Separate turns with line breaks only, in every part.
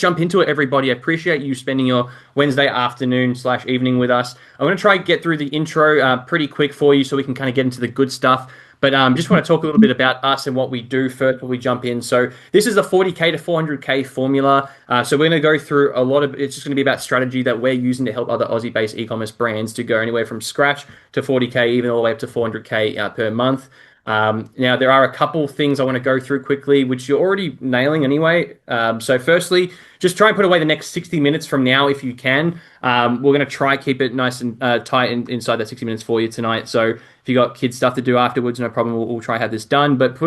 jump into it, everybody. I appreciate you spending your Wednesday afternoon / evening with us. I'm going to try and get through the intro pretty quick for you so we can kind of get into the good stuff. But just want to talk a little bit about us and what we do first before we jump in. So this is a 40K to 400K formula. So we're going to go through a lot of, it's just going to be about strategy that we're using to help other Aussie-based e-commerce brands to go anywhere from scratch to 40K, even all the way up to 400K per month. Now, there are a couple things I want to go through quickly, which you're already nailing anyway. So firstly, just try and put away the next 60 minutes from now if you can. We're going to try keep it nice and tight inside that 60 minutes for you tonight. So if you got kids stuff to do afterwards, no problem. We'll try and have this done. But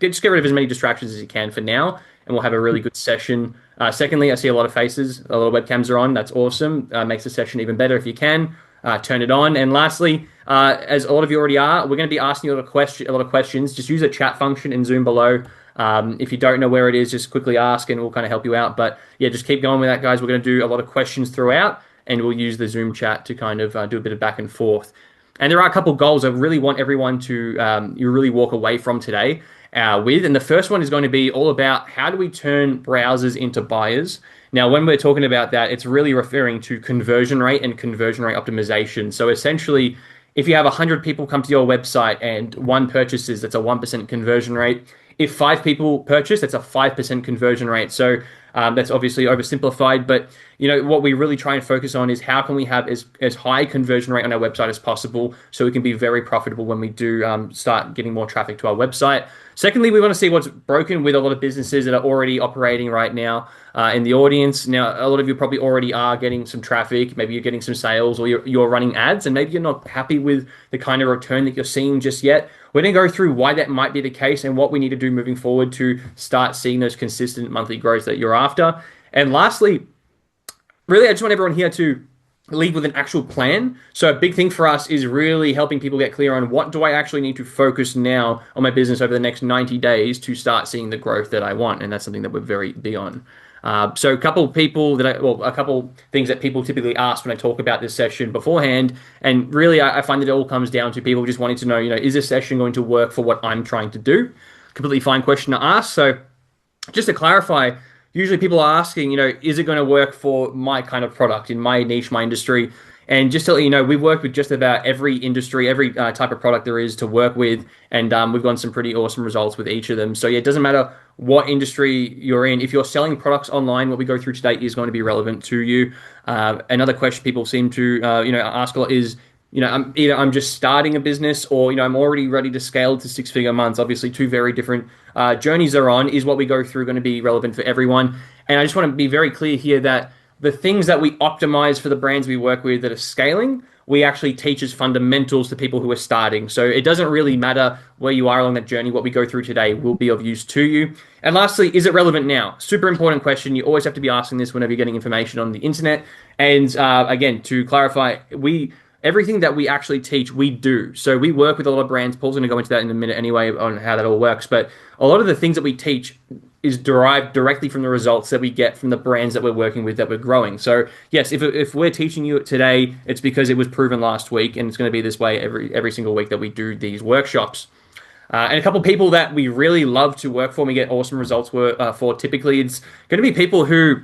just get rid of as many distractions as you can for now, and we'll have a really good session. Secondly, I see a lot of faces. A lot of webcams are on. That's awesome. Makes the session even better if you can. Turn it on. And lastly, as a lot of you already are, we're going to be asking you a lot of questions. Just use the chat function in Zoom below. If you don't know where it is, just quickly ask and we'll kind of help you out. But yeah, just keep going with that, guys. We're going to do a lot of questions throughout, and we'll use the Zoom chat to kind of do a bit of back and forth. And there are a couple goals I really want everyone to you really walk away from today with. And the first one is going to be all about how do we turn browsers into buyers. Now, when we're talking about that, it's really referring to conversion rate and conversion rate optimization. So essentially, if you have 100 people come to your website and one purchases, that's a 1% conversion rate. If 5 people purchase, that's a 5% conversion rate. So that's obviously oversimplified, but what we really try and focus on is how can we have as high conversion rate on our website as possible so we can be very profitable when we do start getting more traffic to our website. Secondly, we want to see what's broken with a lot of businesses that are already operating right now in the audience. Now, a lot of you probably already are getting some traffic. Maybe you're getting some sales, or you're running ads, and maybe you're not happy with the kind of return that you're seeing just yet. We're going to go through why that might be the case and what we need to do moving forward to start seeing those consistent monthly growths that you're after. And lastly, really, I just want everyone here to lead with an actual plan. So a big thing for us is really helping people get clear on what do I actually need to focus now on my business over the next 90 days to start seeing the growth that I want. And that's something that we're very big on. So a couple things that people typically ask when I talk about this session beforehand, and really I find that it all comes down to people just wanting to know, is this session going to work for what I'm trying to do? Completely fine question to ask. So just to clarify, usually people are asking, is it going to work for my kind of product in my niche, my industry? And just to let you know, we've worked with just about every industry, every type of product there is to work with, and we've gotten some pretty awesome results with each of them. So yeah, it doesn't matter what industry you're in. If you're selling products online, what we go through today is going to be relevant to you. Another question people seem to ask a lot is, I'm just starting a business, or I'm already ready to scale to 6-figure months. Obviously, two very different journeys they're on. Is what we go through going to be relevant for everyone? And I just want to be very clear here that the things that we optimize for the brands we work with that are scaling, we actually teach as fundamentals to people who are starting. So it doesn't really matter where you are along that journey. What we go through today will be of use to you. And lastly, is it relevant now? Super important question. You always have to be asking this whenever you're getting information on the internet. And again, to clarify, everything that we actually teach, we do. So we work with a lot of brands. Paul's going to go into that in a minute anyway on how that all works. But a lot of the things that we teach is derived directly from the results that we get from the brands that we're working with, that we're growing. So yes, if we're teaching you it today, it's because it was proven last week, and it's going to be this way every single week that we do these workshops. And a couple of people that we really love to work for and we get awesome results for, typically it's going to be people who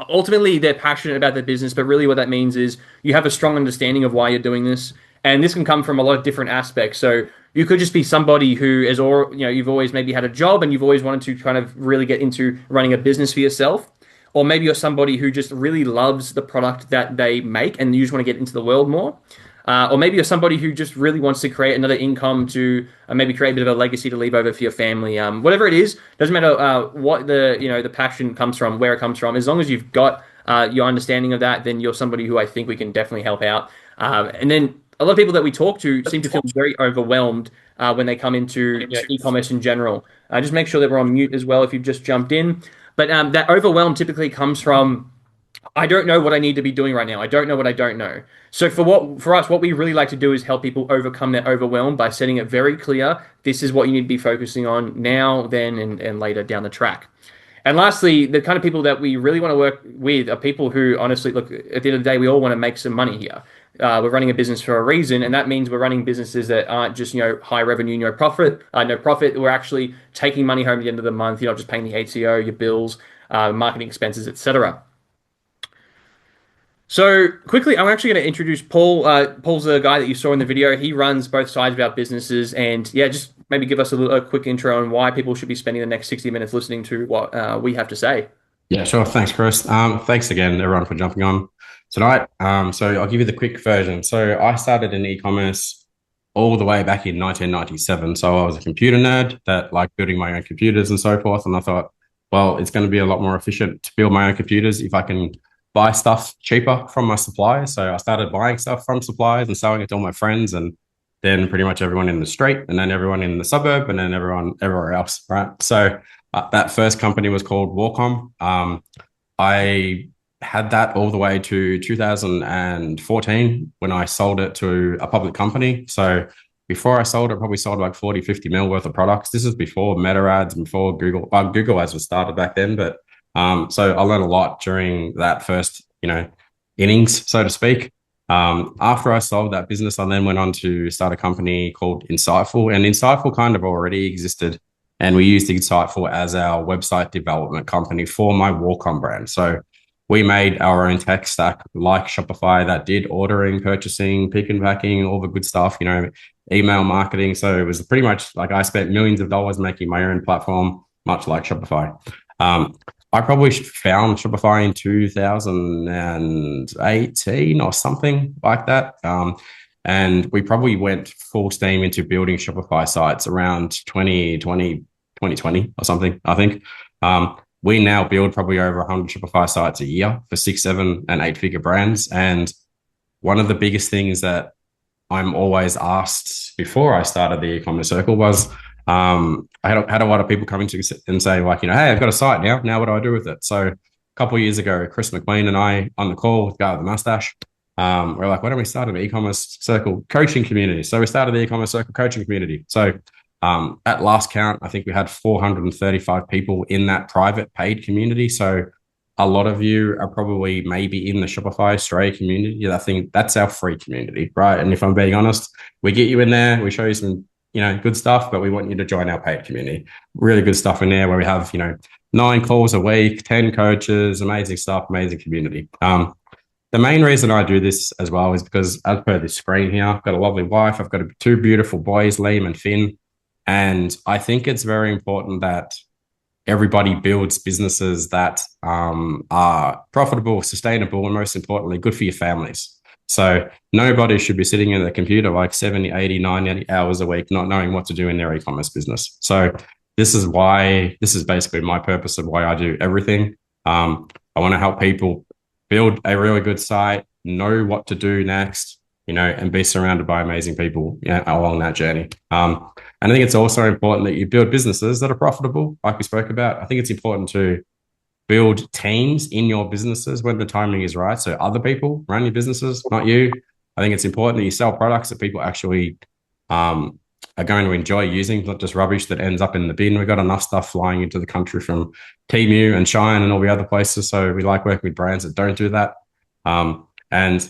ultimately they're passionate about their business, but really what that means is you have a strong understanding of why you're doing this. And this can come from a lot of different aspects. So you could just be somebody who is, you've always maybe had a job and you've always wanted to kind of really get into running a business for yourself. Or maybe you're somebody who just really loves the product that they make and you just want to get into the world more. Or maybe you're somebody who just really wants to create another income to maybe create a bit of a legacy to leave over for your family. Whatever it is, doesn't matter what the passion comes from, where it comes from. As long as you've got your understanding of that, then you're somebody who I think we can definitely help out. And then a lot of people that we talk to seem to feel very overwhelmed when they come into e-commerce in general. Just make sure that we're on mute as well if you've just jumped in. But that overwhelm typically comes from, I don't know what I need to be doing right now. I don't know what I don't know. So for us, what we really like to do is help people overcome that overwhelm by setting it very clear. This is what you need to be focusing on now, then, and later down the track. And lastly, the kind of people that we really want to work with are people who honestly, look, at the end of the day, we all want to make some money here. We're running a business for a reason, and that means we're running businesses that aren't just high revenue, no profit. We're actually taking money home at the end of the month. You're not just paying the ATO, your bills. marketing expenses, etc. So quickly, I'm actually going to introduce Paul. Paul's the guy that you saw in the video. He runs both sides of our businesses, and yeah, just maybe give us a quick intro on why people should be spending the next 60 minutes listening to what we have to say.
Yeah, sure. Thanks, Chris. Thanks again, everyone, for jumping on tonight. So I'll give you the quick version. So I started in e-commerce all the way back in 1997. So I was a computer nerd that liked building my own computers and so forth. And I thought, well, it's going to be a lot more efficient to build my own computers if I can buy stuff cheaper from my suppliers. So I started buying stuff from suppliers and selling it to all my friends, and then pretty much everyone in the street, and then everyone in the suburb, and then everyone everywhere else, right? So that first company was called Warcom. I had that all the way to 2014 when I sold it to a public company. So before I sold it, probably sold like 40, 50 mil worth of products. This is before Meta ads and before Google. Google ads was started back then, but so I learned a lot during that first, innings, so to speak. After I sold that business, I then went on to start a company called Insightful, and Insightful kind of already existed. And we used Insightful as our website development company for my Warcom brand. So we made our own tech stack like Shopify that did ordering, purchasing, pick and packing, all the good stuff, email marketing. So it was pretty much like I spent millions of dollars making my own platform, much like Shopify. I probably found Shopify in 2018 or something like that. And we probably went full steam into building Shopify sites around 2020 or something, I think. We now build probably over 100 Shopify sites a year for 6, 7, and 8-figure brands. And one of the biggest things that I'm always asked before I started the e-commerce circle was, I had a lot of people coming to and say like, hey, I've got a site now. Now what do I do with it? So a couple of years ago, Chris McLean and I on the call with the guy with the mustache, we're like, why don't we start an e-commerce circle coaching community? So we started the e-commerce circle coaching community. So at last count, I think we had 435 people in that private paid community. So a lot of you are probably maybe in the Shopify Australia community. I think that's our free community, right? And if I'm being honest, we get you in there, we show you some, good stuff, but we want you to join our paid community. Really good stuff in there where we have, 9 calls a week, 10 coaches, amazing stuff, amazing community. The main reason I do this as well is because, as per this screen here, I've got a lovely wife. I've got 2 beautiful boys, Liam and Finn. And I think it's very important that everybody builds businesses that are profitable, sustainable, and most importantly, good for your families. So nobody should be sitting in the computer like 70, 80, 90 hours a week, not knowing what to do in their e-commerce business. So this is basically my purpose of why I do everything. I want to help people build a really good site, know what to do next, and be surrounded by amazing people along that journey. And I think it's also important that you build businesses that are profitable, like we spoke about. I think it's important to build teams in your businesses when the timing is right. So other people run your businesses, not you. I think it's important that you sell products that people actually are going to enjoy using, not just rubbish that ends up in the bin. We've got enough stuff flying into the country from Temu and Shine and all the other places. So we like working with brands that don't do that. And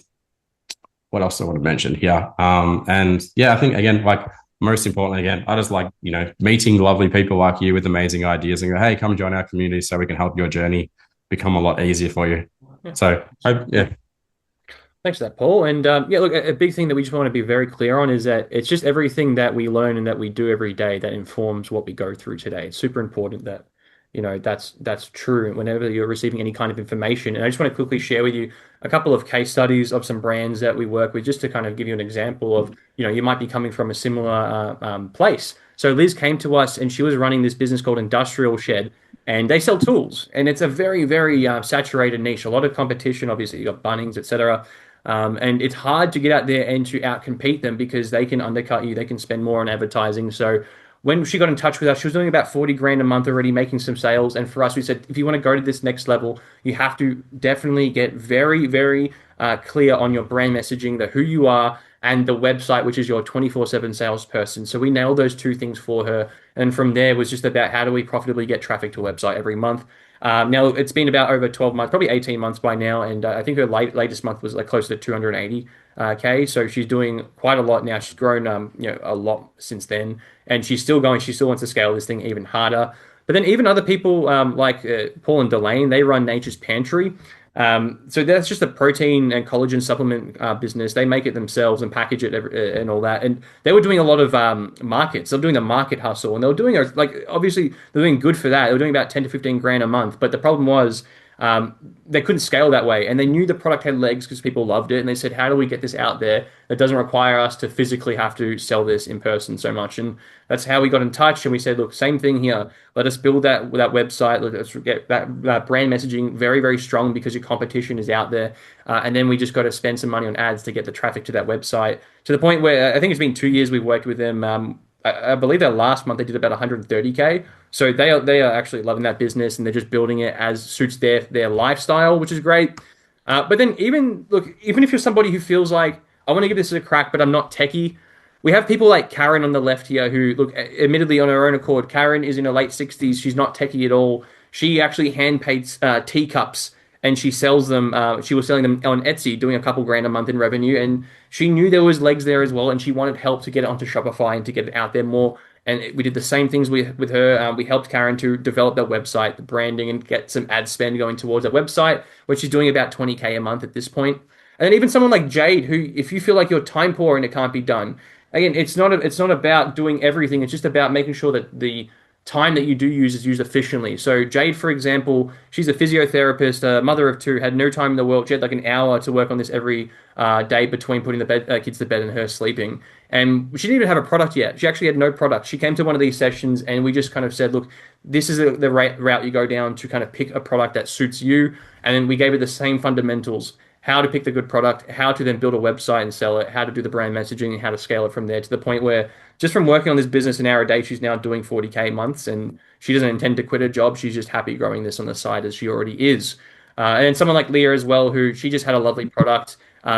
what else I want to mention here? And yeah, I think again, like most importantly, again, I just like, meeting lovely people like you with amazing ideas and go, hey, come join our community so we can help your journey become a lot easier for you.
Yeah.
So yeah.
Thanks for that, Paul. And yeah, look, a big thing that we just want to be very clear on is that it's just everything that we learn and that we do every day that informs what we go through today. It's super important that, that's true whenever you're receiving any kind of information. And I just want to quickly share with you a couple of case studies of some brands that we work with, just to kind of give you an example of, you might be coming from a similar place. So Liz came to us and she was running this business called Industrial Shed, and they sell tools, and it's a very, very saturated niche. A lot of competition, obviously. You got Bunnings, etc. And it's hard to get out there and to outcompete them because they can undercut you. They can spend more on advertising. So when she got in touch with us, she was doing about 40 grand a month already, making some sales. And for us, we said, if you want to go to this next level, you have to definitely get very, very clear on your brand messaging, the who you are, and the website, which is your 24/7 salesperson. So we nailed those 2 things for her. And from there was just about how do we profitably get traffic to a website every month. Now it's been about over 12 months, probably 18 months by now, and I think her latest month was like close to 280K. So she's doing quite a lot now. She's grown, a lot since then, and she's still going. She still wants to scale this thing even harder. But then even other people like Paul and Delane, they run Nature's Pantry. So that's just a protein and collagen supplement business. They make it themselves and package it and all that. And they were doing a lot of markets. They were doing the market hustle, and they were doing like obviously they're doing good for that. They were doing about 10 to 15 grand a month. But the problem was they couldn't scale that way, and they knew the product had legs because people loved it. And they said, "How do we get this out there that doesn't require us to physically have to sell this in person so much?" And that's how we got in touch. And we said, "Look, same thing here. Let us build that website. Let us get that brand messaging very, very strong because your competition is out there. And then we just got to spend some money on ads to get the traffic to that website to the point where I think it's been 2 years we've worked with them. I believe that last month they did about 130K. So they are actually loving that business and they're just building it as suits their lifestyle, which is great. But then even if you're somebody who feels like I want to give this a crack, but I'm not techie, we have people like Karen on the left here who look, admittedly on her own accord. Karen is in her late 60s. She's not techie at all. She actually hand paints teacups and she sells them. She was selling them on Etsy, doing a couple grand a month in revenue. And she knew there was legs there as well. And she wanted help to get it onto Shopify and to get it out there more. And we did the same things with her. We helped Karen to develop that website, the branding, and get some ad spend going towards that website, which she's doing about 20K a month at this point. And then even someone like Jade, who, if you feel like you're time poor and it can't be done, again, it's not about doing everything. It's just about making sure that the time that you do use is used efficiently. So Jade, for example, she's a physiotherapist, a mother of two, had no time in the world. She had like an hour to work on this every day between putting the kids to bed and her sleeping. And she didn't even have a product yet. She actually had no product. She came to one of these sessions and we just kind of said, look, this is the route you go down to kind of pick a product that suits you. And then we gave her the same fundamentals: how to pick the good product, how to then build a website and sell it, how to do the brand messaging, and how to scale it from there to the point where just from working on this business an hour a day, she's now doing 40K months and she doesn't intend to quit her job. She's just happy growing this on the side as she already is. And then someone like Leah as well, who she just had a lovely product.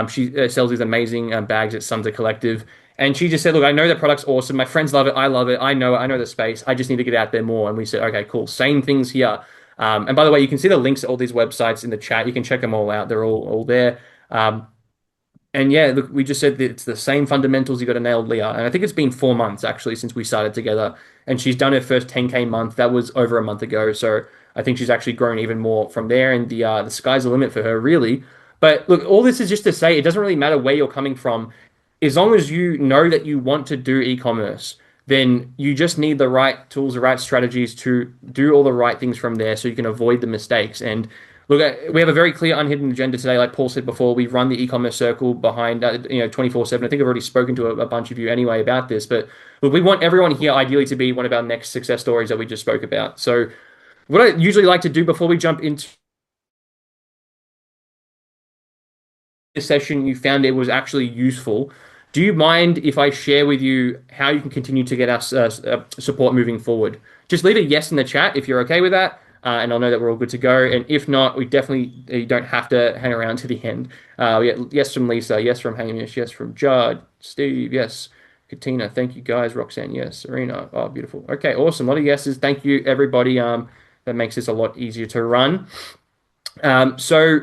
She sells these amazing bags at Sumter Collective. And she just said, look, I know that product's awesome. My friends love it. I love it. I know it. I know the space. I just need to get out there more. And we said, okay, cool. Same things here. And by the way, you can see the links to all these websites in the chat. You can check them all out. They're all there. And yeah, look, we just said that it's the same fundamentals you got to nail, Leah. And I think it's been 4 months actually since we started together. And she's done her first 10K month. That was over a month ago. So I think she's actually grown even more from there. And the sky's the limit for her, really. But look, all this is just to say it doesn't really matter where you're coming from. As long as you know that you want to do e-commerce, then you just need the right tools, the right strategies to do all the right things from there so you can avoid the mistakes. And look, we have a very clear unhidden agenda today. Like Paul said before, we run the e-commerce circle behind, 24/7. I think I've already spoken to a bunch of you anyway about this, but look, we want everyone here ideally to be one of our next success stories that we just spoke about. So what I usually like to do before we jump into this session, you found it was actually useful. Do you mind if I share with you how you can continue to get us support moving forward? Just leave a yes in the chat if you're okay with that. And I'll know that we're all good to go. And if not, we definitely you don't have to hang around to the end. Yes from Lisa, yes from Hamish, yes from Judd, Steve, yes, Katina, thank you guys, Roxanne, yes, Serena, oh beautiful. Okay, awesome, a lot of yeses. Thank you everybody. That makes this a lot easier to run. So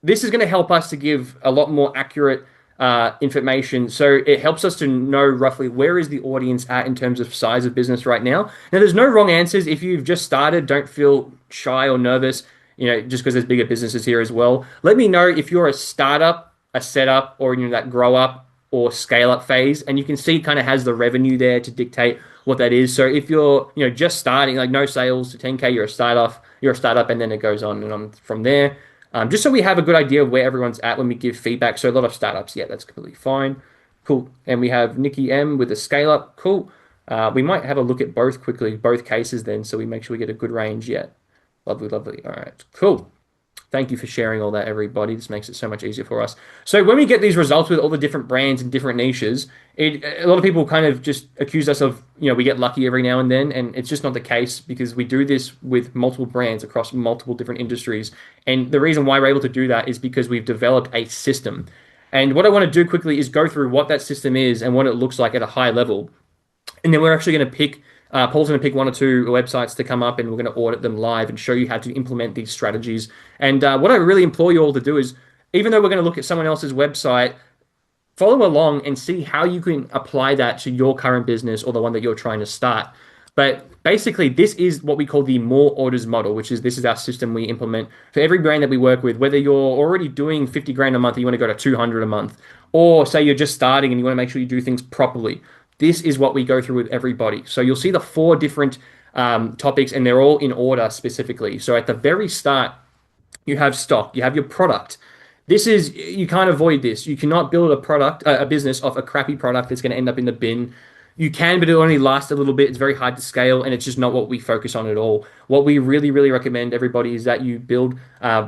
this is going to help us to give a lot more accurate information. So it helps us to know roughly where is the audience at in terms of size of business right now. Now, there's no wrong answers. If you've just started, don't feel shy or nervous, just because there's bigger businesses here as well. Let me know if you're a startup, a setup, or that grow up or scale up phase, and you can see it kind of has the revenue there to dictate what that is. So if you're, just starting, like no sales to 10K, you're a startup, and then it goes on and on from there. Just so we have a good idea of where everyone's at when we give feedback. So a lot of startups, yeah, that's completely fine. Cool. And we have Nikki M with a scale up. Cool. We might have a look at both quickly, both cases then, so we make sure we get a good range. Yeah. Lovely, lovely. All right, cool. Thank you for sharing all that, everybody. This makes it so much easier for us. So when we get these results with all the different brands and different niches, a lot of people kind of just accuse us of, we get lucky every now and then, and it's just not the case because we do this with multiple brands across multiple different industries. And the reason why we're able to do that is because we've developed a system. And what I want to do quickly is go through what that system is and what it looks like at a high level. And then we're actually going to pick Paul's going to pick 1 or 2 websites to come up and we're going to audit them live and show you how to implement these strategies. And what I really implore you all to do is, even though we're going to look at someone else's website, follow along and see how you can apply that to your current business or the one that you're trying to start. But basically, this is what we call the more orders model, which is this is our system we implement for every brand that we work with. Whether you're already doing 50 grand a month and you want to go to 200 a month, or say you're just starting and you want to make sure you do things properly. This is what we go through with everybody. So you'll see the four different topics, and they're all in order specifically. So at the very start, you have stock, you have your product. This is, you can't avoid this. You cannot build a business off a crappy product that's going to end up in the bin. You can, but it'll only last a little bit. It's very hard to scale, and it's just not what we focus on at all. What we really, really recommend everybody is that you build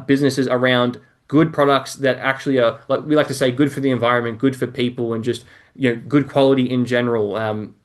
businesses around good products that actually are, like we like to say, good for the environment, good for people, and just good quality in general.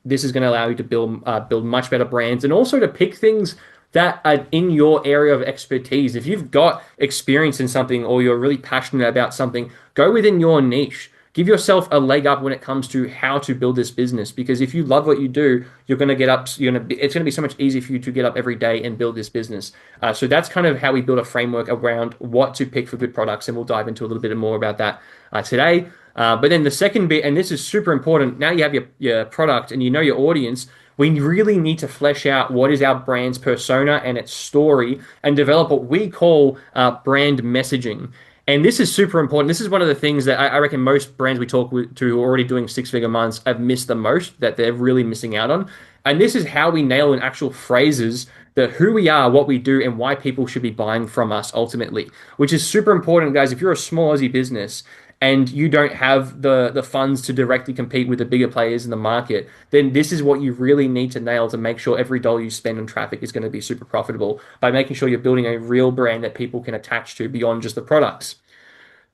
This is going to allow you to build much better brands, and also to pick things that are in your area of expertise. If you've got experience in something or you're really passionate about something, go within your niche. Give yourself a leg up when it comes to how to build this business, because if you love what you do, you're going to get up. It's going to be so much easier for you to get up every day and build this business. So that's kind of how we build a framework around what to pick for good products, and we'll dive into a little bit more about that today. But then the second bit, and this is super important. Now you have your product and you know your audience. We really need to flesh out what is our brand's persona and its story, and develop what we call brand messaging. And this is super important. This is one of the things that I reckon most brands we talk to who are already doing six-figure months have missed the most, that they're really missing out on. And this is how we nail in actual phrases the who we are, what we do, and why people should be buying from us ultimately, which is super important, guys. If you're a small Aussie business and you don't have the funds to directly compete with the bigger players in the market, then this is what you really need to nail to make sure every dollar you spend on traffic is going to be super profitable, by making sure you're building a real brand that people can attach to beyond just the products.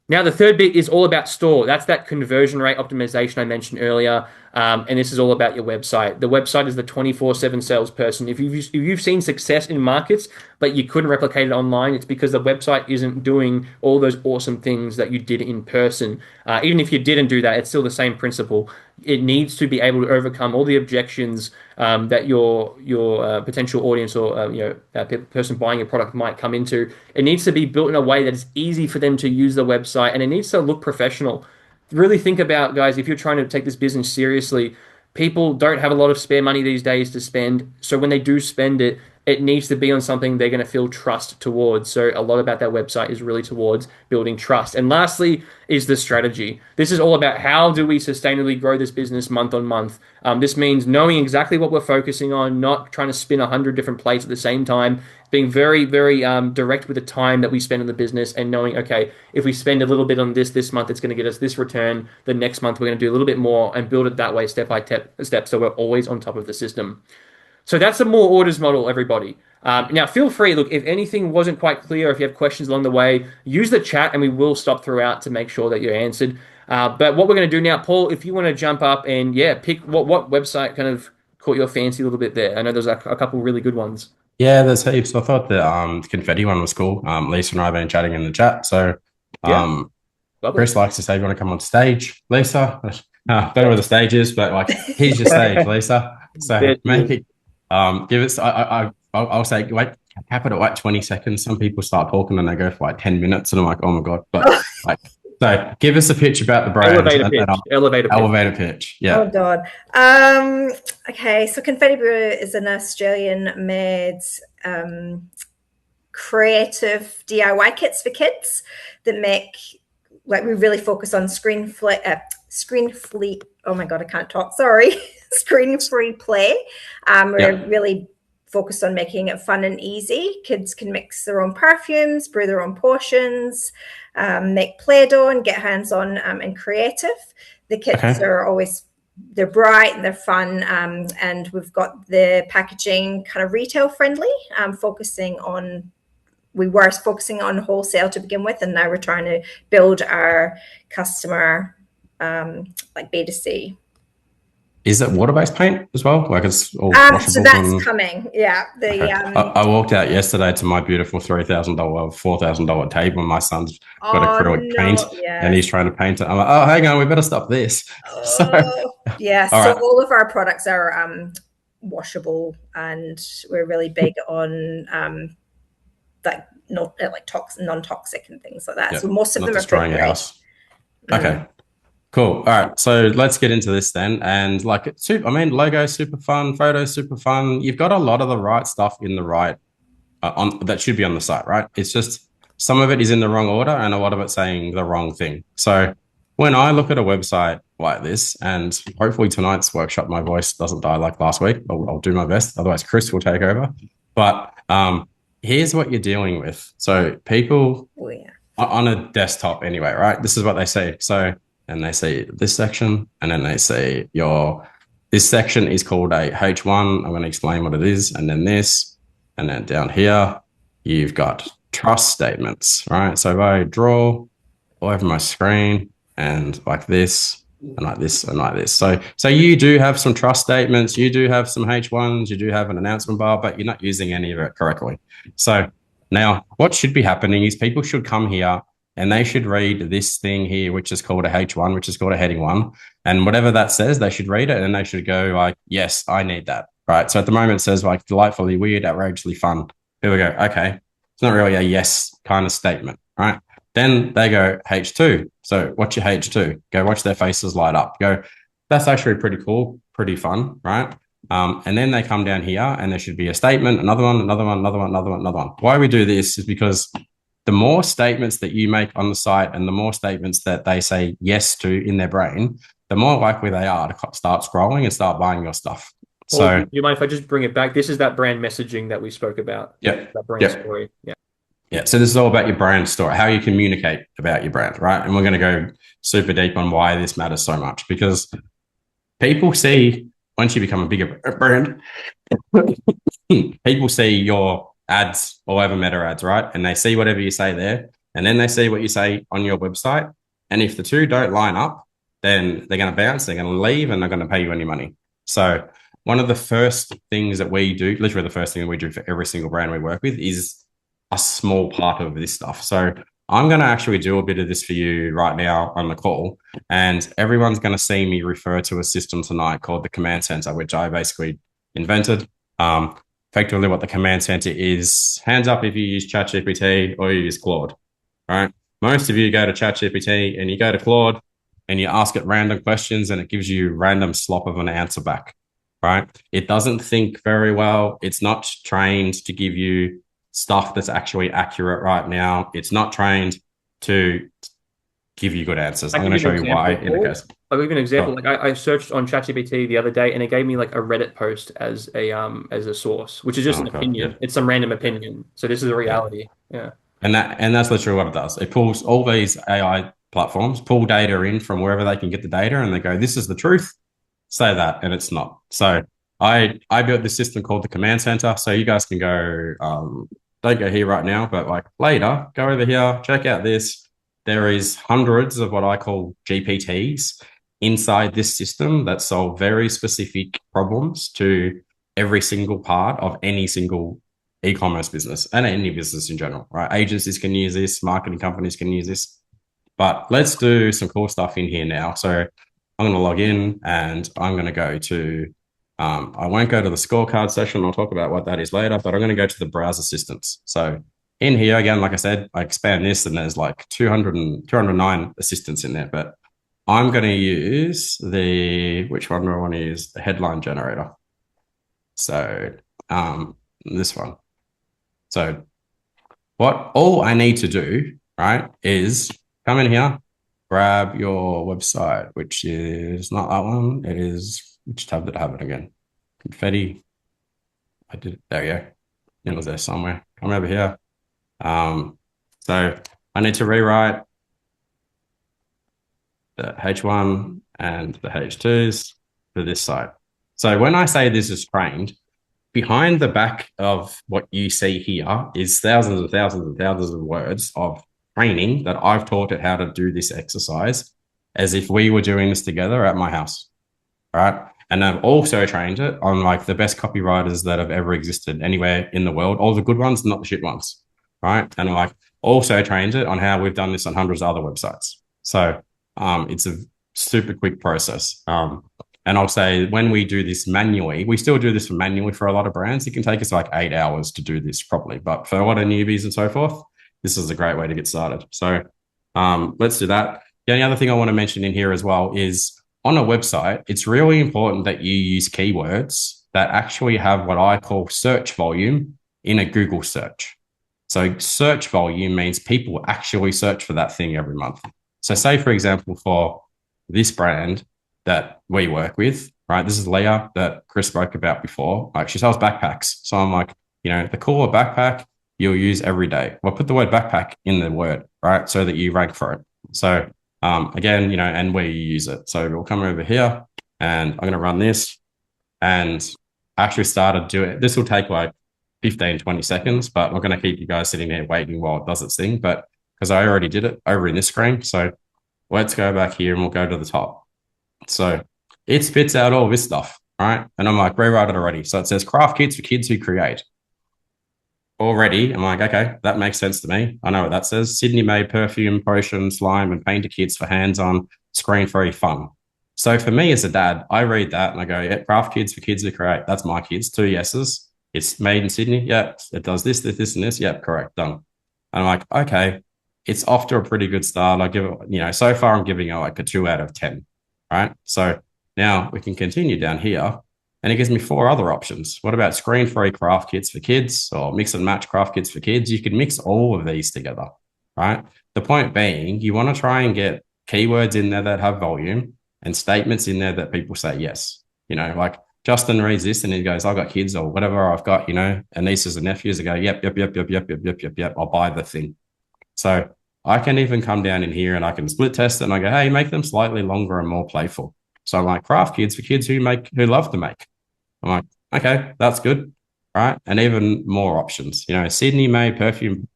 Now, the third bit is all about store. That's that conversion rate optimization I mentioned earlier. And this is all about your website. The website is the 24/7 salesperson. If you've seen success in markets, but you couldn't replicate it online, it's because the website isn't doing all those awesome things that you did in person. Even if you didn't do that, it's still the same principle. It needs to be able to overcome all the objections that your potential audience or person buying your product might come into. It needs to be built in a way that is easy for them to use the website, and it needs to look professional. Really think about, guys, if you're trying to take this business seriously, people don't have a lot of spare money these days to spend. So when they do spend it, it needs to be on something they're going to feel trust towards. So a lot about that website is really towards building trust. And lastly is the strategy. This is all about how do we sustainably grow this business month on month. This means knowing exactly what we're focusing on, not trying to spin 100 different plates at the same time, being very, very direct with the time that we spend in the business, and knowing, okay, if we spend a little bit on this month, it's going to get us this return. The next month, we're going to do a little bit more, and build it that way, step by step, so we're always on top of the system. So that's the more orders model, everybody. Now, feel free, look, if anything wasn't quite clear, if you have questions along the way, use the chat and we will stop throughout to make sure that you're answered. But what we're going to do now, Paul, if you want to jump up and, pick what website kind of caught your fancy a little bit there. I know there's a couple really good ones.
Yeah, there's heaps. I thought the confetti one was cool. Lisa and I have been chatting in the chat. So Chris likes to say, you want to come on stage, Lisa? Don't know where the stage is, but like, here's your stage, Lisa. So make it. Give us. I'll say, wait, cap it at like 20 seconds. Some people start talking and they go for like 10 minutes, and I'm like, oh my god! But like, so give us a pitch about the brand. Elevator pitch. Yeah.
Oh god. Okay. So Confetti Brew is an Australian-made creative DIY kits for kids that make, like, we really focus on screen-free. Oh my god, I can't talk. Sorry. Screen-free play. We're really focused on making it fun and easy. Kids can mix their own perfumes, brew their own potions, make Play-Doh, and get hands-on and creative. The kits are always, they're bright and they're fun, and we've got the packaging kind of retail friendly, we were focusing on wholesale to begin with, and now we're trying to build our customer like B2C.
Is it water-based paint as well? Like, it's all washable?
So that's coming. Yeah.
I walked out yesterday to my beautiful $3,000, $4,000 table, and my son's got acrylic paint, and he's trying to paint it. I'm like, oh, hang on, we better stop this.
All of our products are washable, and we're really big on non-toxic and things like that. So most of them are
destroying your house. Okay. Cool. All right. So let's get into this then. And like, logo super fun, photos super fun. You've got a lot of the right stuff in the right on that should be on the site, right? It's just some of it is in the wrong order and a lot of it saying the wrong thing. So when I look at a website like this, and hopefully tonight's workshop, my voice doesn't die like last week. I'll do my best. Otherwise, Chris will take over. But here's what you're dealing with. So people on a desktop anyway, right? This is what they say. So, and they say this section, and then they say this section is called a H1. I'm going to explain what it is, and then this, and then down here, you've got trust statements, right? So if I draw all over my screen and like this, and like this, and like this. So you do have some trust statements, you do have some H1s, you do have an announcement bar, but you're not using any of it correctly. So now what should be happening is people should come here and they should read this thing here, which is called a H1, which is called a heading 1. And whatever that says, they should read it and they should go like, yes, I need that, right? So at the moment it says like delightfully weird, outrageously fun. People go, okay, it's not really a yes kind of statement, right? Then they go H2. So what's your H2? Go watch their faces light up. Go, that's actually pretty cool, pretty fun, right? And then they come down here and there should be a statement, another one, another one, another one, another one, another one. Why we do this is because the more statements that you make on the site and the more statements that they say yes to in their brain, the more likely they are to start scrolling and start buying your stuff. So,
do you mind if I just bring it back? This is that brand messaging that we spoke about.
Yeah.
That brand story. Yeah.
Yeah. So this is all about your brand story, how you communicate about your brand, right? And we're going to go super deep on why this matters so much, because people see, once you become a bigger brand, people see your ads all over meta ads, right? And they see whatever you say there, and then they see what you say on your website. And if the two don't line up, then they're going to bounce, they're going to leave, and they're going to pay you any money. So one of the first things that we do, literally the first thing that we do for every single brand we work with, is a small part of this stuff. So I'm going to actually do a bit of this for you right now on the call, and everyone's going to see me refer to a system tonight called the Command Center, which I basically invented. Effectively, what the Command Center is, hands up if you use ChatGPT or you use Claude, right? Most of you go to ChatGPT and you go to Claude and you ask it random questions and it gives you random slop of an answer back, right? It doesn't think very well. It's not trained to give you stuff that's actually accurate right now. It's not trained to give you good answers. I'm going to show you why in a case.
I'll give you an example. Like I searched on ChatGPT the other day, and it gave me like a Reddit post as a source, which is just an opinion. Yeah. It's some random opinion. So this is a reality. Yeah.
And that's literally what it does. It pulls all these AI platforms, pull data in from wherever they can get the data, and they go, "This is the truth." Say that, and it's not. So I built this system called the Command Center. So you guys can go. Don't go here right now, but like later, go over here, check out this. There is hundreds of what I call GPTs inside this system that solve very specific problems to every single part of any single e-commerce business and any business in general, right? Agencies can use this, marketing companies can use this. But let's do some cool stuff in here now. So I'm going to log in and I'm going to go to I won't go to the scorecard session. I'll talk about what that is later, but I'm going to go to the browse assistants. So in here, again, like I said, I expand this and there's like 209 assistants in there, but I'm going to use which one do I want to use? The headline generator. So this one. So all I need to do, right, is come in here, grab your website, which is not that one. It is, which tab did I have it again? Confetti. I did it. There you go. It was there somewhere. Come over here. So I need to rewrite the H1 and the H2s for this site. So when I say this is trained, behind the back of what you see here is thousands and thousands and thousands of words of training that I've taught it how to do this exercise as if we were doing this together at my house, right? And I've also trained it on like the best copywriters that have ever existed anywhere in the world, all the good ones, not the shit ones, right? And I also trained it on how we've done this on hundreds of other websites. So it's a super quick process. And I'll say when we do this manually, we still do this manually for a lot of brands. It can take us like 8 hours to do this properly. But for a lot of newbies and so forth, this is a great way to get started. So let's do that. the only other thing I want to mention in here as well is on a website, it's really important that you use keywords that actually have what I call search volume in a Google search. So search volume means people actually search for that thing every month. So say, for example, for this brand that we work with, right? This is Leah that Chris spoke about before. Like, she sells backpacks. So I'm like, the cooler backpack you'll use every day. Well, put the word backpack in the word, right? So that you rank for it. So again, and where you use it. So we'll come over here and I'm going to run this, and I actually started doing it. This will take like 15, 20 seconds, but I'm not going to keep you guys sitting there waiting while it does its thing. But because I already did it over in this screen. So let's go back here and we'll go to the top. So it spits out all this stuff, right? And I'm like, rewrite it already. So it says craft kits for kids who create. Already, I'm like, okay, that makes sense to me. I know what that says. Sydney made perfume, potion, slime, and painter kits for hands-on, screen-free fun. So for me as a dad, I read that and I go, yeah, craft kits for kids who create. That's my kids, 2 yeses. It's made in Sydney. Yeah, it does this, and this. Yep, correct, done. And I'm like, okay, it's off to a pretty good start. I give it, so far I'm giving it like a 2 out of 10, right? So now we can continue down here. And it gives me 4 other options. What about screen-free craft kits for kids, or mix and match craft kits for kids? You can mix all of these together, right? The point being, you want to try and get keywords in there that have volume and statements in there that people say yes. Like Justin reads this and he goes, I've got kids or whatever I've got, and nieces and nephews that go, yep, I'll buy the thing. So I can even come down in here and I can split test it and I go, hey, make them slightly longer and more playful. So I'm like, craft kits for kids who love to make. I'm like, okay, that's good, right? And even more options. Sydney made perfume,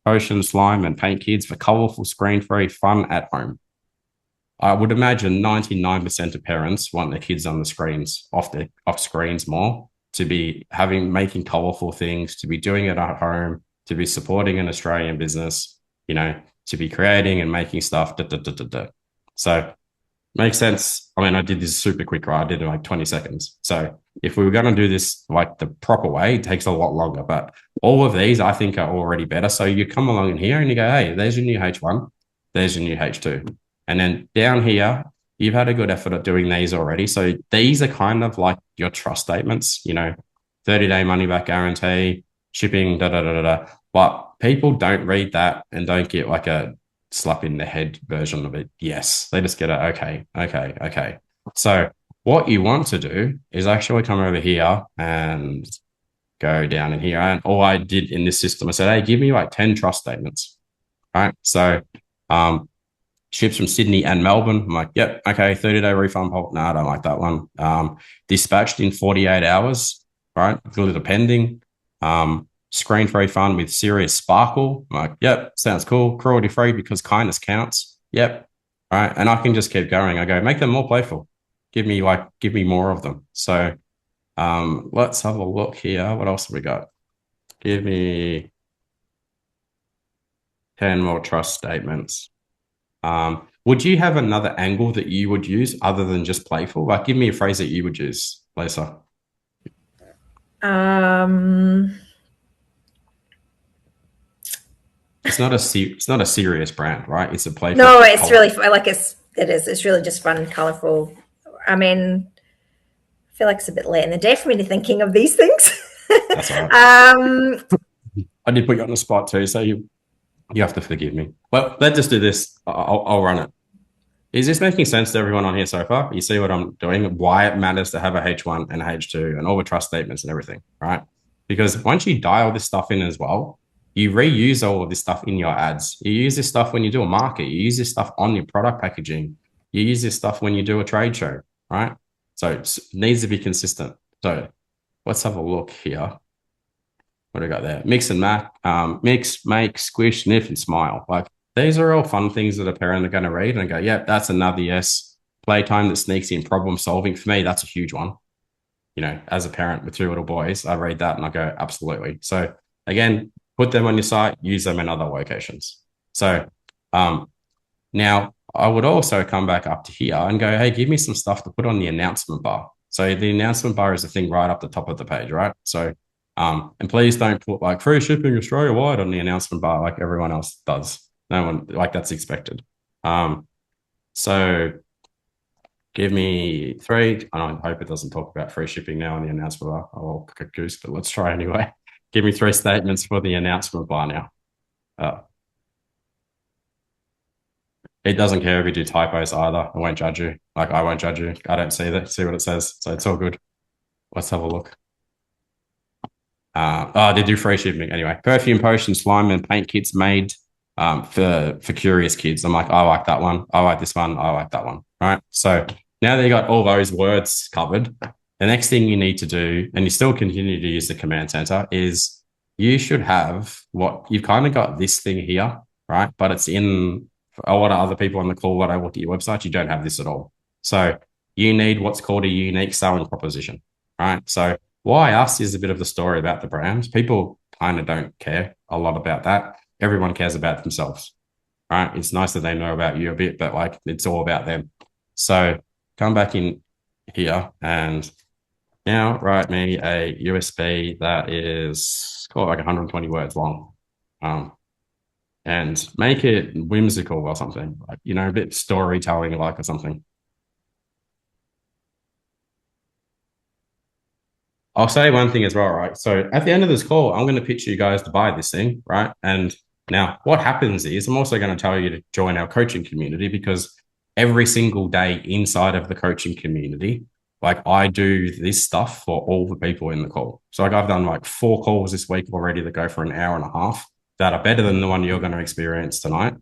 potion, slime, and paint kits for colourful, screen-free fun at home. I would imagine 99% of parents want their kids on the screens, off screens more, to be making colourful things, to be doing it at home, to be supporting an Australian business, to be creating and making stuff. So makes sense. I mean, I did this super quick, right? I did it in like 20 seconds. So if we were going to do this like the proper way, it takes a lot longer. But all of these, I think, are already better. So you come along in here and you go, hey, there's your new H1. There's your new H2. And then down here, you've had a good effort at doing these already. So these are kind of like your trust statements, 30-day money-back guarantee, shipping, But people don't read that and don't get like a slap in the head version of it. Yes, they just get a okay. So what you want to do is actually come over here and go down in here. And all I did in this system, I said, hey, give me like 10 trust statements. All right. So ships from Sydney and Melbourne. I'm like, yep, okay, 30-day refund. No, I don't like that one. Dispatched in 48 hours, right? Glitter pending. Screen-free fun with serious sparkle. I'm like, yep, sounds cool. Cruelty-free because kindness counts. Yep. All right. And I can just keep going. I go, make them more playful. Give me more of them. So let's have a look here. What else have we got? Give me 10 more trust statements. Would you have another angle that you would use other than just playful? Like, give me a phrase that you would use, Lisa. It's not a serious brand, right? It's a playful.
No, it's really like it is. It's really just fun, colorful. I mean, I feel like it's a bit late in the day for me to thinking of these things.
That's all right. I did put you on the spot too, so you have to forgive me. Well, let's just do this. I'll run it. Is this making sense to everyone on here so far? You see what I'm doing? Why it matters to have a H1 and a H2 and all the trust statements and everything, right? Because once you dial this stuff in as well, you reuse all of this stuff in your ads. You use this stuff when you do a market. You use this stuff on your product packaging. You use this stuff when you do a trade show, right? So it needs to be consistent. So let's have a look here. What do we got there? Mix and match, mix, make, squish, sniff, and smile. Like, these are all fun things that a parent are going to read and go, yeah, that's another yes. Playtime that sneaks in, problem solving. For me, that's a huge one. As a parent with 2 little boys, I read that and I go, absolutely. So again, put them on your site, use them in other locations. So now I would also come back up to here and go, hey, give me some stuff to put on the announcement bar. So the announcement bar is the thing right up the top of the page, right? So, and please don't put like free shipping Australia-wide on the announcement bar like everyone else does. No one, like, that's expected. So give me 3. I hope it doesn't talk about free shipping now in the announcement bar. I'll cook a goose, but let's try anyway. Give me 3 statements for the announcement bar now. It doesn't care if you do typos either. I won't judge you. Like, I won't judge you. I don't see that. See what it says. So it's all good. Let's have a look. They do free shipping anyway. Perfume, potion, slime, and paint kits made for curious kids. I'm like, I like that one. I like this one. I like that one. Right. So now that you got all those words covered, the next thing you need to do, and you still continue to use the command center, is you should have what you've kind of got this thing here, right? But it's in a lot of other people on the call that I look at your website, you don't have this at all. So you need what's called a unique selling proposition, right? So why us is a bit of the story about the brand. People kind of don't care a lot about that. Everyone cares about themselves, right? It's nice that they know about you a bit, but like it's all about them. So come back in here and now write me a USB that is called like 120 words long. And make it whimsical or something, like, you know, a bit storytelling like or something. I'll say one thing as well, right? So at the end of this call, I'm going to pitch you guys to buy this thing, right? And now what happens is I'm also going to tell you to join our coaching community, because every single day inside of the coaching community, like I do this stuff for all the people in the call. So like I've done like 4 calls this week already that go for an hour and a half that are better than the one you're going to experience tonight.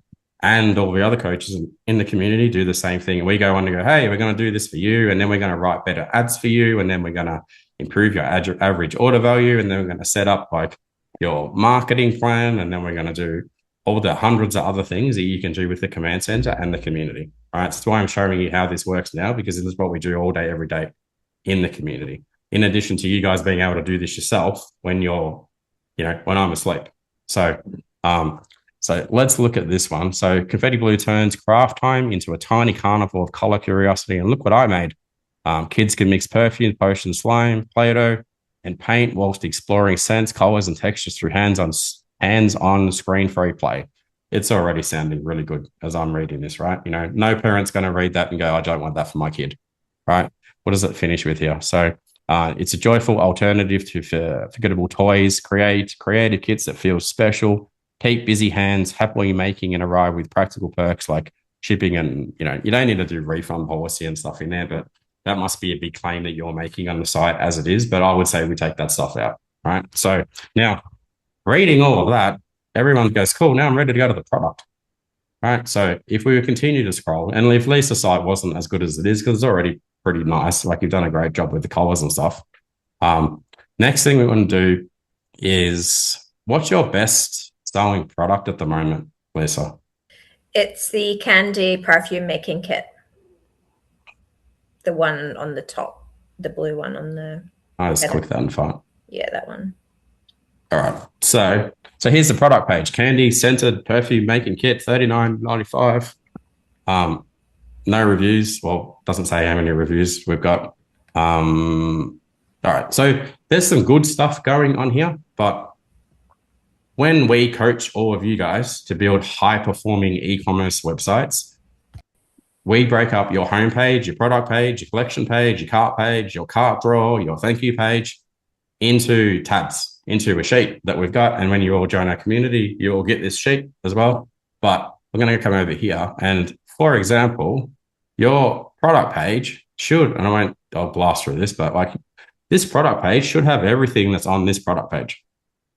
And all the other coaches in the community do the same thing. We go on to go, hey, we're going to do this for you. And then we're going to write better ads for you. And then we're going to improve your average order value. And then we're going to set up like your marketing plan. And then we're going to do all the hundreds of other things that you can do with the command center and the community. All right. So that's why I'm showing you how this works now, because this is what we do all day, every day in the community. In addition to you guys being able to do this yourself when you're, you know, when I'm asleep. So let's look at this one. So confetti blue turns craft time into a tiny carnival of color curiosity. And look what I made. Kids can mix perfume, potion, slime, Play-Doh, and paint whilst exploring scents, colors, and textures through hands-on screen-free play. It's already sounding really good as I'm reading this, right? You know, no parent's going to read that and go, I don't want that for my kid, right? What does it finish with here? So it's a joyful alternative to forgettable toys, creative kits that feel special, keep busy hands happily making and arrive with practical perks like shipping. And, you know, you don't need to do refund policy and stuff in there, but that must be a big claim that you're making on the site as it is. But I would say we take that stuff out, right? So now reading all of that, everyone goes, cool, now I'm ready to go to the product, right? So if we continue to scroll, and if Lisa's site wasn't as good as it is, because it's already pretty nice, like you've done a great job with the colors and stuff. Next thing we want to do is, what's your best selling product at the moment, Lisa?
It's the candy perfume making kit. The one on the top, the blue one on the...
I just click that and find.
Yeah, that one.
All right. So here's the product page. Candy scented perfume making kit, $39.95. No reviews. Well, doesn't say how many reviews we've got. All right. So there's some good stuff going on here, but when we coach all of you guys to build high-performing e-commerce websites, we break up your homepage, your product page, your collection page, your cart page, your cart drawer, your thank you page into tabs, into a sheet that we've got. And when you all join our community, you will get this sheet as well. But we're going to come over here. And for example, your product page should, and I'll blast through this, but like this product page should have everything that's on this product page,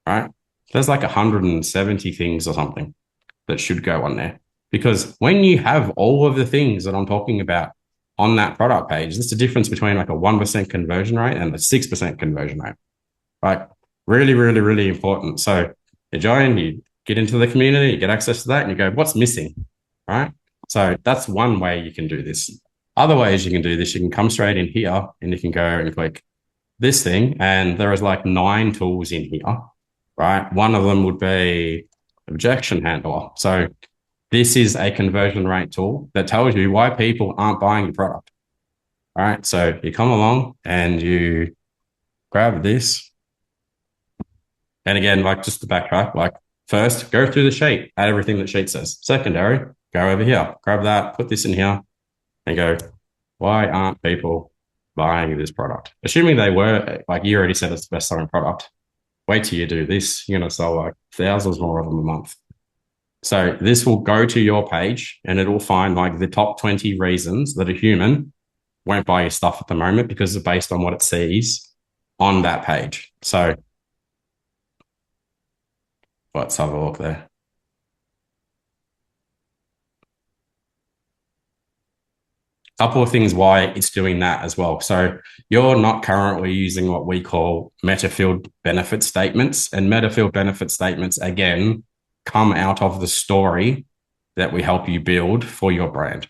right? There's like 170 things or something that should go on there. Because when you have all of the things that I'm talking about on that product page, there's the difference between like a 1% conversion rate and a 6% conversion rate, right? Really, really, really important. So you join, you get into the community, you get access to that, and you go, what's missing, right? So that's one way you can do this. Other ways you can do this, you can come straight in here and you can go and click this thing, and there is like 9 tools in here, right? One of them would be objection handler. So this is a conversion rate tool that tells you why people aren't buying your product. All right. So you come along and you grab this. And again, like just to backtrack, like first go through the sheet, add everything that sheet says. Secondary, Go over here, grab that, put this in here, and go, why aren't people buying this product? Assuming they were, like you already said, it's the best selling product. Wait till you do this. You're going to sell like thousands more of them a month. So this will go to your page and it will find like the top 20 reasons that a human won't buy your stuff at the moment because it's based on what it sees on that page. So let's have a look there. Couple of things why it's doing that as well. So you're not currently using what we call meta-field benefit statements, and meta-field benefit statements, again, come out of the story that we help you build for your brand,